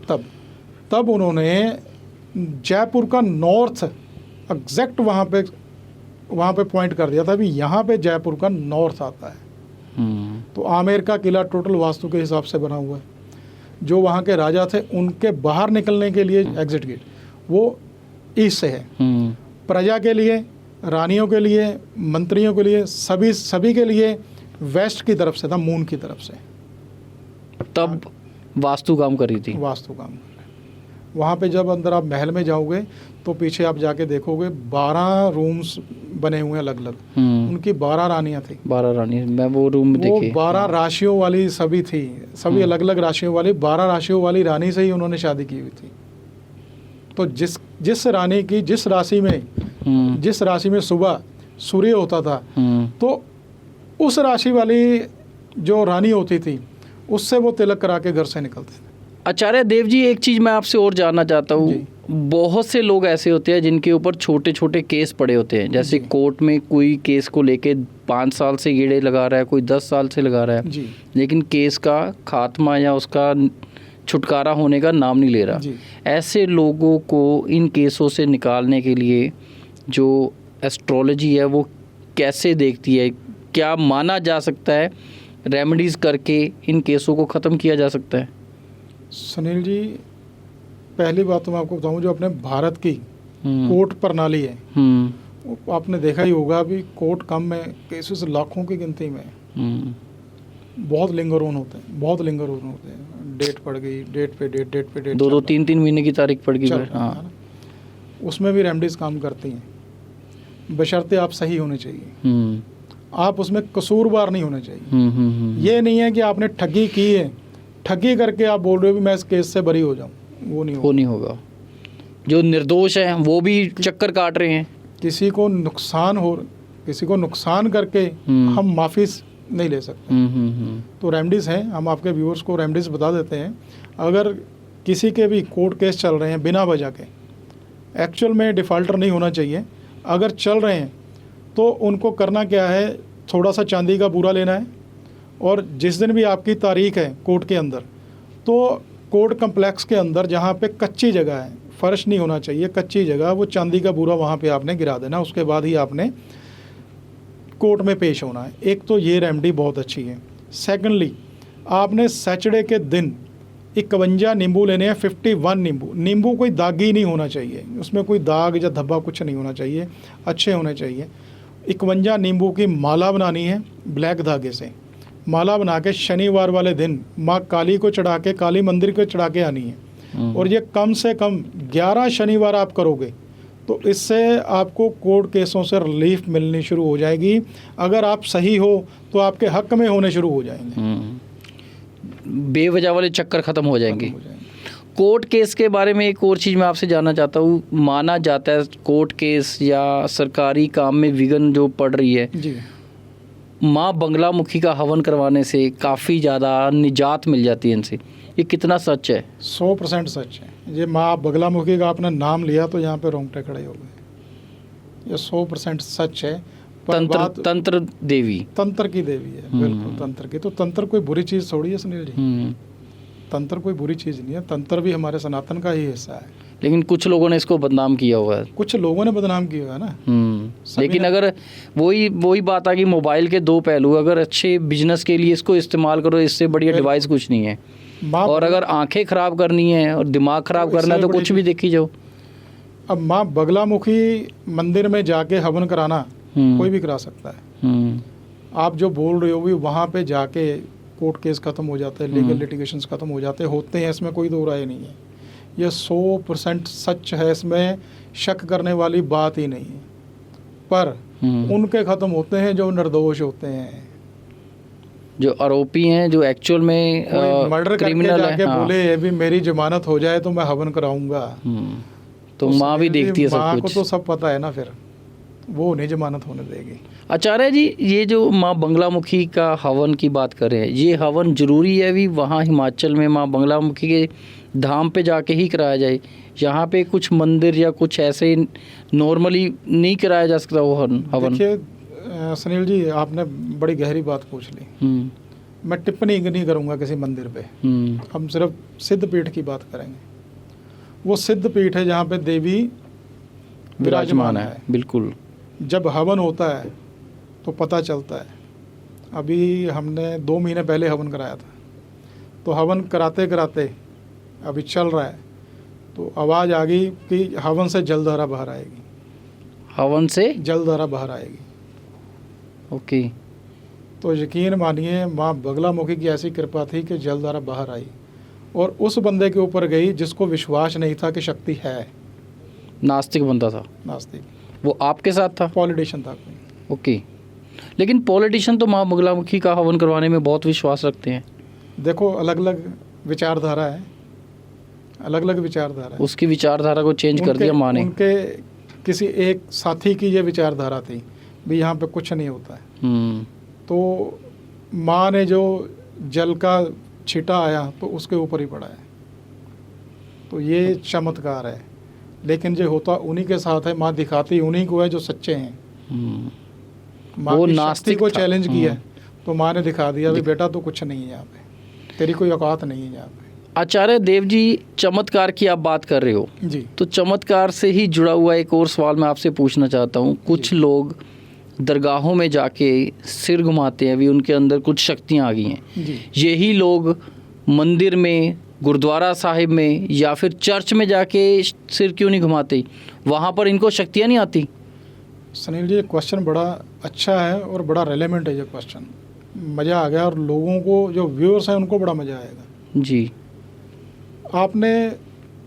तब उन्होंने जयपुर का नॉर्थ एग्जैक्ट वहाँ पे पॉइंट कर दिया था भी यहाँ पे जयपुर का नॉर्थ आता है। तो आमेर का किला टोटल वास्तु के हिसाब से बना हुआ है। जो वहाँ के राजा थे, उनके बाहर निकलने के लिए एग्जिट गेट वो ईस्ट से है। प्रजा के लिए, रानियों के लिए, मंत्रियों के लिए, सभी के लिए वेस्ट की तरफ से था, मून की तरफ से। तब वास्तु काम कर रही थी। वास्तु काम वहाँ पे जब अंदर आप महल में जाओगे तो पीछे आप जाके देखोगे 12 रूम्स बने हुए अलग अलग, उनकी 12 रानियाँ थी। 12 रानी, मैं वो रूम में देखे। 12 राशियों वाली सभी थी, सभी अलग अलग राशियों वाली, 12 राशियों वाली रानी से ही उन्होंने शादी की हुई थी। तो जिस रानी की जिस राशि में सुबह सूर्य होता था, तो उस राशि वाली जो रानी होती थी, उससे वो तिलक करा के घर से निकलते थे। आचार्य देव जी, एक चीज़ मैं आपसे और जानना चाहता हूँ। बहुत से लोग ऐसे होते हैं जिनके ऊपर छोटे छोटे केस पड़े होते हैं, जैसे कोर्ट में कोई केस को लेके 5 साल से गेड़े लगा रहा है, कोई 10 साल से लगा रहा है, लेकिन केस का खात्मा या उसका छुटकारा होने का नाम नहीं ले रहा। ऐसे लोगों को इन केसों से निकालने के लिए जो एस्ट्रोलॉजी है वो कैसे देखती है? क्या माना जा सकता है रेमेडीज़ करके इन केसों को ख़त्म किया जा सकता है? सुनील जी, पहली बात तो मैं आपको बताऊं, जो अपने भारत की कोर्ट प्रणाली है, आपने देखा ही होगा भी कोर्ट कम में केसेस लाखों की गिनती में, बहुत लिंगरोन होते हैं, डेट पड़ गई, डेट पे डेट 2-2 3-3 महीने की तारीख पड़ गई। हाँ, उसमें भी रेमेडीज काम करती हैं, बशर्ते आप सही होने चाहिए, आप उसमें कसूरवार नहीं होने चाहिए। ये नहीं है कि आपने ठगी की है, ठगी करके आप बोल रहे हो भी मैं इस केस से बरी हो जाऊं, वो नहीं होगा। जो निर्दोष हैं वो भी चक्कर काट रहे हैं। किसी को नुकसान करके हम माफ़ी नहीं ले सकते। तो रेमेडीज हैं, हम आपके व्यूअर्स को रेमेडीज बता देते हैं। अगर किसी के भी कोर्ट केस चल रहे हैं बिना वजह के, एक्चुअल में डिफ़ॉल्टर नहीं होना चाहिए, अगर चल रहे हैं तो उनको करना क्या है, थोड़ा सा चांदी का बूरा लेना है, और जिस दिन भी आपकी तारीख है कोर्ट के अंदर, तो कोर्ट कम्प्लेक्स के अंदर जहाँ पे कच्ची जगह है, फर्श नहीं होना चाहिए, कच्ची जगह, वो चांदी का बूरा वहाँ पे आपने गिरा देना, उसके बाद ही आपने कोर्ट में पेश होना है। एक तो ये रेमेडी बहुत अच्छी है। सेकेंडली, आपने सैटरडे के दिन 51 नींबू लेने हैं, 51 नींबू कोई दागी नहीं होना चाहिए, उसमें कोई दाग या धब्बा कुछ नहीं होना चाहिए, अच्छे होने चाहिए। 51 नींबू की माला बनानी है, ब्लैक धागे से माला बना के शनिवार वाले दिन माँ काली को चढ़ा के, काली मंदिर को चढ़ा के आनी है। और ये कम से कम 11 शनिवार आप करोगे तो इससे आपको कोर्ट केसों से रिलीफ मिलनी शुरू हो जाएगी। अगर आप सही हो तो आपके हक में होने शुरू हो जाएंगे, बेवजह वाले चक्कर ख़त्म हो जाएंगे। कोर्ट केस के बारे में एक और चीज़ मैं आपसे जानना चाहता हूँ। माना जाता है कोर्ट केस या सरकारी काम में विघ्न जो पड़ रही है जी, माँ बंगलामुखी का हवन करवाने से काफ़ी ज़्यादा निजात मिल जाती है इनसे, ये कितना सच है? 100% सच है। ये माँ बंगलामुखी का आपने नाम लिया तो यहाँ पे रोंगटे खड़े हो गए। ये 100% सच है। तंत्र देवी, तंत्र की देवी है, बिल्कुल तंत्र की। तो तंत्र कोई बुरी चीज़ थोड़ी है सुनील जी। तंत्र कोई बुरी चीज़ नहीं है, तंत्र भी हमारे सनातन का ही हिस्सा है। लेकिन कुछ लोगों ने इसको बदनाम किया हुआ है। कुछ लोगों ने बदनाम किया हुआ है ना। सभी लेकिन ने- अगर वही बात आ कि मोबाइल के दो पहलू, अगर अच्छे बिजनेस के लिए इसको इस्तेमाल करो, इससे बढ़िया डिवाइस कुछ नहीं है। माँ और अगर आंखें खराब करनी है और दिमाग खराब तो करना है तो इससे कुछ भी देखी जाओ। अब माँ बगलामुखी मंदिर में जाके हवन कराना हम्म। कोई भी करा सकता है। हम्म, आप जो बोल रहे हो भी वहाँ पे जाके कोर्ट केस ख़त्म हो जाते हैं, लीगल लिटिगेशंस ख़त्म हो जाते होते हैं, इसमें कोई दो राय नहीं है। ये 100% सच है, इसमें शक करने वाली बात ही नहीं है। पर उनके ख़त्म होते हैं जो निर्दोष होते हैं। जो आरोपी हैं, जो एक्चुअल में मर्डर करके क्रिमिनल जाके है, हाँ। बोले ये भी मेरी जमानत हो जाए तो मैं हवन कराऊंगा। तो माँ भी देखती है सब माँ को कुछ। तो सब पता है ना, फिर वो नहीं जमानत होने देगी। आचार्य जी, ये जो माँ बंगलामुखी का हवन की बात कर रहे हैं, ये हवन जरूरी है भी वहाँ हिमाचल में माँ बंगलामुखी के धाम पे जाके ही कराया जाए? यहाँ पे कुछ मंदिर या कुछ ऐसे नॉर्मली नहीं कराया जा सकता वो हवन? देखिए सुनील जी, आपने बड़ी गहरी बात पूछ ली। मैं टिप्पणी नहीं करूँगा किसी मंदिर पे। हम सिर्फ सिद्ध पीठ की बात करेंगे। वो सिद्ध पीठ है जहाँ पे देवी विराजमान है। बिल्कुल। जब हवन होता है तो पता चलता है। अभी हमने 2 महीने पहले हवन कराया था, तो हवन कराते कराते अभी चल रहा है, तो आवाज़ आ गई कि हवन से जलधारा बाहर आएगी। हवन से जलधारा बाहर आएगी। ओके। तो यकीन मानिए माँ बगलामुखी की ऐसी कृपा थी कि जलधारा बाहर आई और उस बंदे के ऊपर गई जिसको विश्वास नहीं था कि शक्ति है। नास्तिक बंदा था, नास्तिक। वो आपके साथ था? पॉलिटिशियन था कोई। ओके। लेकिन पॉलिटिशियन तो माँ बगलामुखी का हवन करवाने में बहुत विश्वास रखते हैं। देखो अलग अलग विचारधारा है, अलग अलग विचारधारा है। उसकी विचारधारा को चेंज कर दिया माँ ने। उनके किसी एक साथी की ये विचारधारा थी भी यहाँ पे कुछ नहीं होता है। तो माँ ने जो जल का छींटा आया तो उसके ऊपर ही पड़ा है। तो ये चमत्कार है, लेकिन जो होता उन्हीं के साथ है। माँ दिखाती उन्हीं को है जो सच्चे हैं। माँ वो की नास्तिक शक्ति को था। चैलेंज किया तो माँ ने दिखा दिया भी बेटा तो कुछ नहीं है यहाँ पे, तेरी कोई औकात नहीं है यहाँ पे। आचार्य देव जी, चमत्कार की आप बात कर रहे हो, जी तो चमत्कार से ही जुड़ा हुआ एक और सवाल मैं आपसे पूछना चाहता हूँ। कुछ लोग दरगाहों में जाके सिर घुमाते हैं, अभी उनके अंदर कुछ शक्तियाँ आ गई हैं। जी यही लोग मंदिर में, गुरुद्वारा साहिब में या फिर चर्च में जाके सिर क्यों नहीं घुमाते? वहाँ पर इनको शक्तियाँ नहीं आती? सुनील जी, क्वेश्चन बड़ा अच्छा है और बड़ा रेलेवेंट है ये क्वेश्चन। मज़ा आ गया और लोगों को, जो व्यूअर्स हैं उनको बड़ा मज़ा आएगा। जी। आपने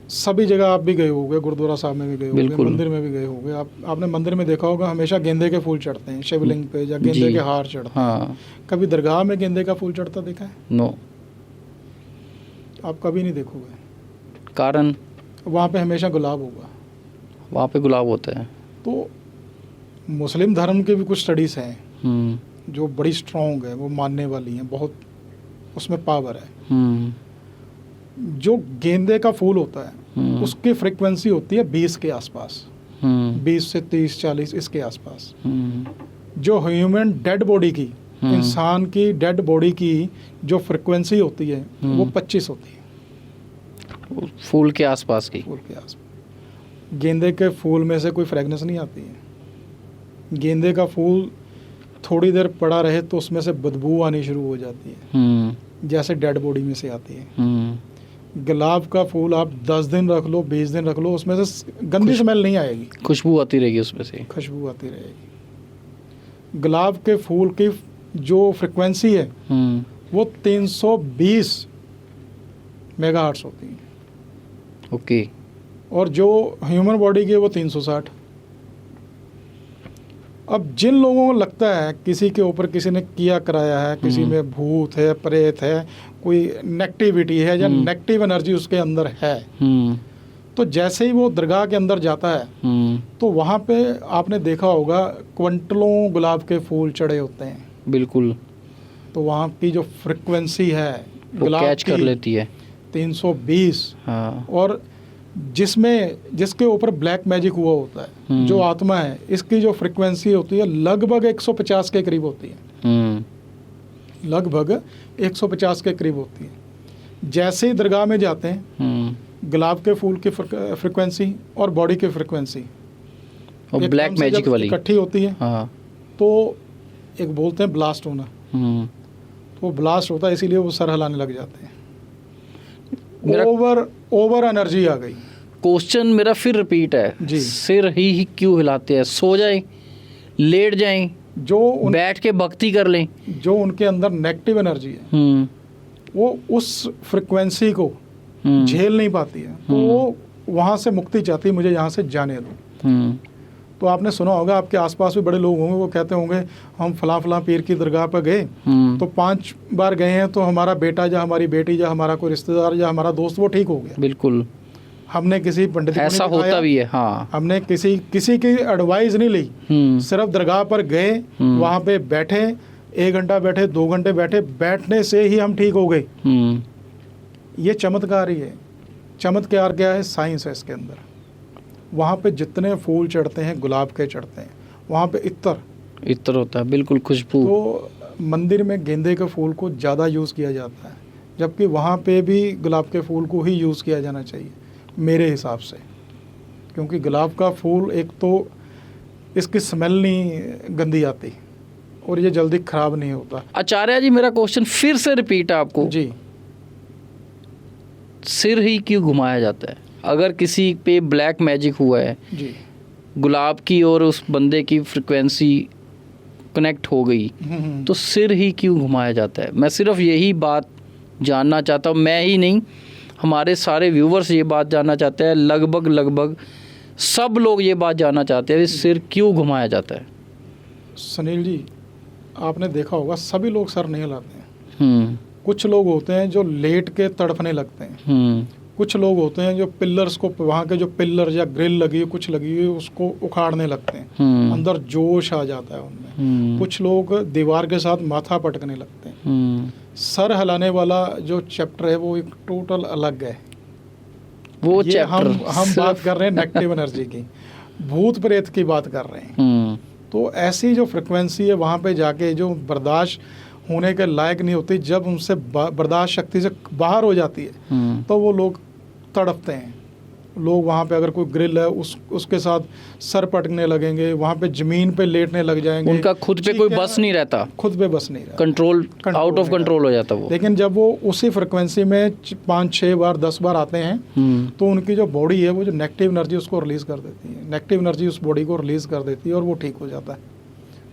सभी जगह आप भी गए होंगे, गुरुद्वारा साहब में भी गए होंगे, बिल्कुल। मंदिर में भी गए होंगे। आपने मंदिर में देखा होगा हमेशा गेंदे के फूल चढ़ते हैं शिवलिंग पे, या गेंदे जी। के हार चढ़ते हैं। हाँ। कभी दरगाह में गेंदे का फूल चढ़ता देखा है? नो। आप कभी नहीं देखोगे। कारण? वहाँ पे हमेशा गुलाब होगा। वहाँ पे गुलाब होता है। तो मुस्लिम धर्म के भी कुछ स्टडीज़ हैं हम्म। जो बड़ी स्ट्रॉन्ग है, वो मानने वाली हैं, बहुत उसमें पावर है। हम्म। जो गेंदे का फूल होता है हम्म। उसकी फ्रिक्वेंसी होती है 20 के आसपास, हम्म। 20 से 30 40 इसके आसपास। हम्म। जो ह्यूमन डेड बॉडी की, इंसान की डेड बॉडी की जो फ्रिक्वेंसी होती है वो 25 होती है फूल के आसपास की। फूल के आसपास। गेंदे के फूल में से कोई फ्रेगनेंस नहीं आती है। गेंदे का फूल थोड़ी देर पड़ा रहे तो उसमें से बदबू आनी शुरू हो जाती है, जैसे डेड बॉडी में से आती है। गुलाब का फूल आप 10 दिन रख लो, 20 दिन रख लो, उसमें से गंदी स्मेल नहीं आएगी, खुशबू आती रहेगी उसमें से। खुशबू आती रहेगी। गुलाब के फूल की जो फ्रिक्वेंसी है वो 320 मेगाहर्ट्ज़ होती है। ओके। और जो ह्यूमन बॉडी की है वो 360। अब जिन लोगों को लगता है किसी के ऊपर किसी ने किया कराया है, किसी में भूत है, प्रेत है, कोई नेगेटिविटी है या नेगेटिव एनर्जी उसके अंदर है, तो जैसे ही वो दरगाह के अंदर जाता है तो वहाँ पे आपने देखा होगा क्विंटलों गुलाब के फूल चढ़े होते हैं। बिल्कुल। तो वहाँ की जो फ्रिक्वेंसी है वो कैच कर लेती है 320। हाँ। और जिसके ऊपर ब्लैक मैजिक हुआ होता है, जो आत्मा है, इसकी जो फ्रिक्वेंसी होती है लगभग 150 के करीब होती है। लगभग 150 के करीब होती है। जैसे ही दरगाह में जाते हैं, गुलाब के फूल की फ्रिक्वेंसी और बॉडी की फ्रिक्वेंसी और ब्लैक एकदम से मैजिक जब वाली। इकट्ठी होती है, हाँ। तो एक बोलते हैं ब्लास्ट होना, तो वो ब्लास्ट होता है, इसीलिए वो सर हिलाने लग जाते हैं। मेरा ओवर एनर्जी आ गई। क्वेश्चन मेरा फिर रिपीट है जी। सिर ही क्यों हिलाते हैं? सो जाएं, लेट जाएं, बैठ के भक्ति कर लें। जो उनके अंदर नेगेटिव एनर्जी है वो उस फ्रिक्वेंसी को झेल नहीं पाती है, तो वो वहाँ से मुक्ति चाहती है, मुझे यहाँ से जाने दो। तो आपने सुना होगा, आपके आसपास भी बड़े लोग होंगे, वो कहते होंगे हम फलां पीर की दरगाह पर गए, तो 5 बार गए हैं, तो हमारा बेटा या हमारी बेटी या हमारा कोई रिश्तेदार या हमारा दोस्त वो ठीक हो गया। बिल्कुल, हमने किसी पंडित को नहीं ऐसा दिखाया, होता भी है। हाँ, हमने किसी की एडवाइस नहीं ली, सिर्फ दरगाह पर गए, वहाँ पे बैठे, 1 घंटा बैठे, 2 घंटे बैठे, बैठने से ही हम ठीक हो गए। ये चमत्कार ही है। चमत्कार क्या है? साइंस है इसके अंदर। वहाँ पे जितने फूल चढ़ते हैं, गुलाब के चढ़ते हैं, वहाँ पे इत्र होता है, बिल्कुल खुशबू। तो मंदिर में गेंदे के फूल को ज़्यादा यूज़ किया जाता है, जबकि वहाँ पे भी गुलाब के फूल को ही यूज़ किया जाना चाहिए मेरे हिसाब से, क्योंकि गुलाब का फूल एक तो इसकी स्मेल नहीं गंदी आती और ये जल्दी ख़राब नहीं होता। आचार्य जी, मेरा क्वेश्चन फिर से रिपीट है आपको जी। सिर ही क्यों घुमाया जाता है? अगर किसी पे ब्लैक मैजिक हुआ है जी, गुलाब की और उस बंदे की फ्रिक्वेंसी कनेक्ट हो गई, तो सिर ही क्यों घुमाया जाता है? मैं सिर्फ यही बात जानना चाहता हूँ, मैं ही नहीं, हमारे सारे व्यूवर्स ये बात जानना चाहते हैं, लगभग सब लोग ये बात जानना चाहते हैं, सिर क्यों घुमाया जाता है? सुनील जी, आपने देखा होगा सभी लोग सर नहीं हिलाते हैं। कुछ लोग होते हैं जो लेट के तड़पने लगते हैं, कुछ लोग होते हैं जो पिलर्स को, वहाँ के जो पिलर या ग्रिल लगी है, कुछ लगी हुई, उसको उखाड़ने लगते हैं, अंदर जोश आ जाता है उनमें। कुछ लोग दीवार के साथ माथा पटकने लगते हैं। सर हिलाने वाला जो चैप्टर है वो एक टोटल अलग है। वो ये हम बात कर रहे हैं नेगेटिव एनर्जी की, भूत प्रेत की बात कर रहे हैं। तो ऐसी जो फ्रिक्वेंसी है वहाँ पे जाके जो बर्दाश्त होने के लायक नहीं होती, जब उनसे बर्दाश्त शक्ति से बाहर हो जाती है तो वो लोग तड़पते हैं। लोग वहाँ पे अगर कोई ग्रिल है उसके साथ सर पटकने लगेंगे, वहाँ पे ज़मीन पे लेटने लग जाएंगे। उनका खुद पे कोई बस नहीं रहता, खुद पे बस नहीं रहता, कंट्रोल आउट ऑफ कंट्रोल हो जाता वो। लेकिन जब वो उसी फ्रिक्वेंसी में 5-6 बार 10 बार आते हैं तो उनकी जो बॉडी है वो जो नेगेटिव एनर्जी उसको रिलीज़ कर देती है, नेगेटिव एनर्जी उस बॉडी को रिलीज़ कर देती है और वो ठीक हो जाता है।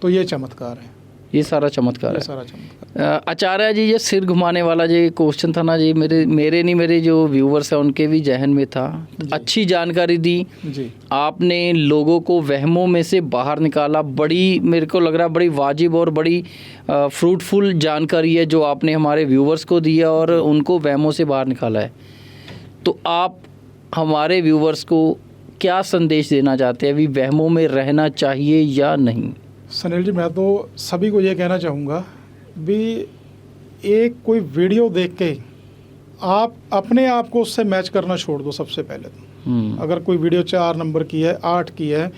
तो ये चमत्कार है, ये सारा चमत्कार है। सारा चमत्कार। आचार्य जी, ये सिर घुमाने वाला जो क्वेश्चन था ना जी, मेरे जो व्यूवर्स हैं उनके भी जहन में था। अच्छी जानकारी दी जी, आपने, लोगों को वहमों में से बाहर निकाला। बड़ी, मेरे को लग रहा है बड़ी वाजिब और बड़ी फ्रूटफुल जानकारी है जो आपने हमारे व्यूवर्स को दिया और उनको वहमों से बाहर निकाला है। तो आप हमारे व्यूवर्स को क्या संदेश देना चाहते हैं? अभी वहमों में रहना चाहिए या नहीं? सुनील जी, मैं तो सभी को ये कहना चाहूँगा भी, एक कोई वीडियो देख के आप अपने आप को उससे मैच करना छोड़ दो। सबसे पहले तो अगर कोई वीडियो 4 नंबर की है, 8 की है,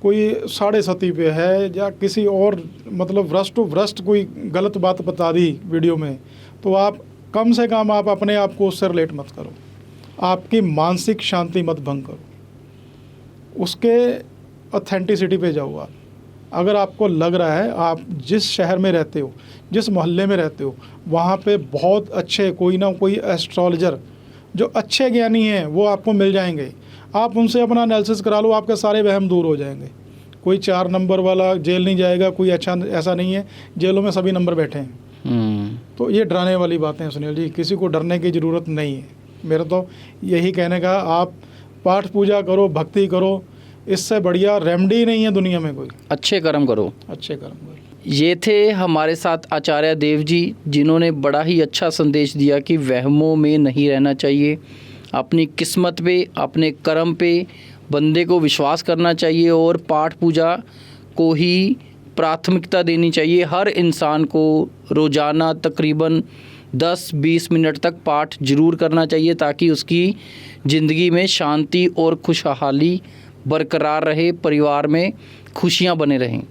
कोई 7.5 पे है, या किसी और मतलब व्रस्ट टू व्रस्ट कोई गलत बात बता दी वीडियो में, तो आप कम से कम आप अपने आप को उससे रिलेट मत करो, आपकी मानसिक शांति मत भंग करो, उसके ऑथेंटिसिटी पे जाओ आप। अगर आपको लग रहा है आप जिस शहर में रहते हो, जिस मोहल्ले में रहते हो, वहाँ पे बहुत अच्छे कोई ना कोई एस्ट्रोलॉजर जो अच्छे ज्ञानी हैं वो आपको मिल जाएंगे। आप उनसे अपना एनालिसिस करा लो, आपके सारे वहम दूर हो जाएंगे। कोई 4 नंबर वाला जेल नहीं जाएगा, कोई अच्छा ऐसा नहीं है, जेलों में सभी नंबर बैठे हैं। तो ये डराने वाली बातें हैं सुनील जी, किसी को डरने की ज़रूरत नहीं है। मेरा तो यही कहने का, आप पाठ पूजा करो, भक्ति करो, इससे बढ़िया रेमेडी नहीं है दुनिया में कोई। अच्छे कर्म करो, अच्छे कर्म करो। ये थे हमारे साथ आचार्य देव जी, जिन्होंने बड़ा ही अच्छा संदेश दिया कि वहमों में नहीं रहना चाहिए, अपनी किस्मत पे, अपने कर्म पे बंदे को विश्वास करना चाहिए और पाठ पूजा को ही प्राथमिकता देनी चाहिए। हर इंसान को रोज़ाना तकरीबन 10-20 मिनट तक पाठ जरूर करना चाहिए, ताकि उसकी ज़िंदगी में शांति और खुशहाली बरकरार रहे, परिवार में खुशियां बने रहें।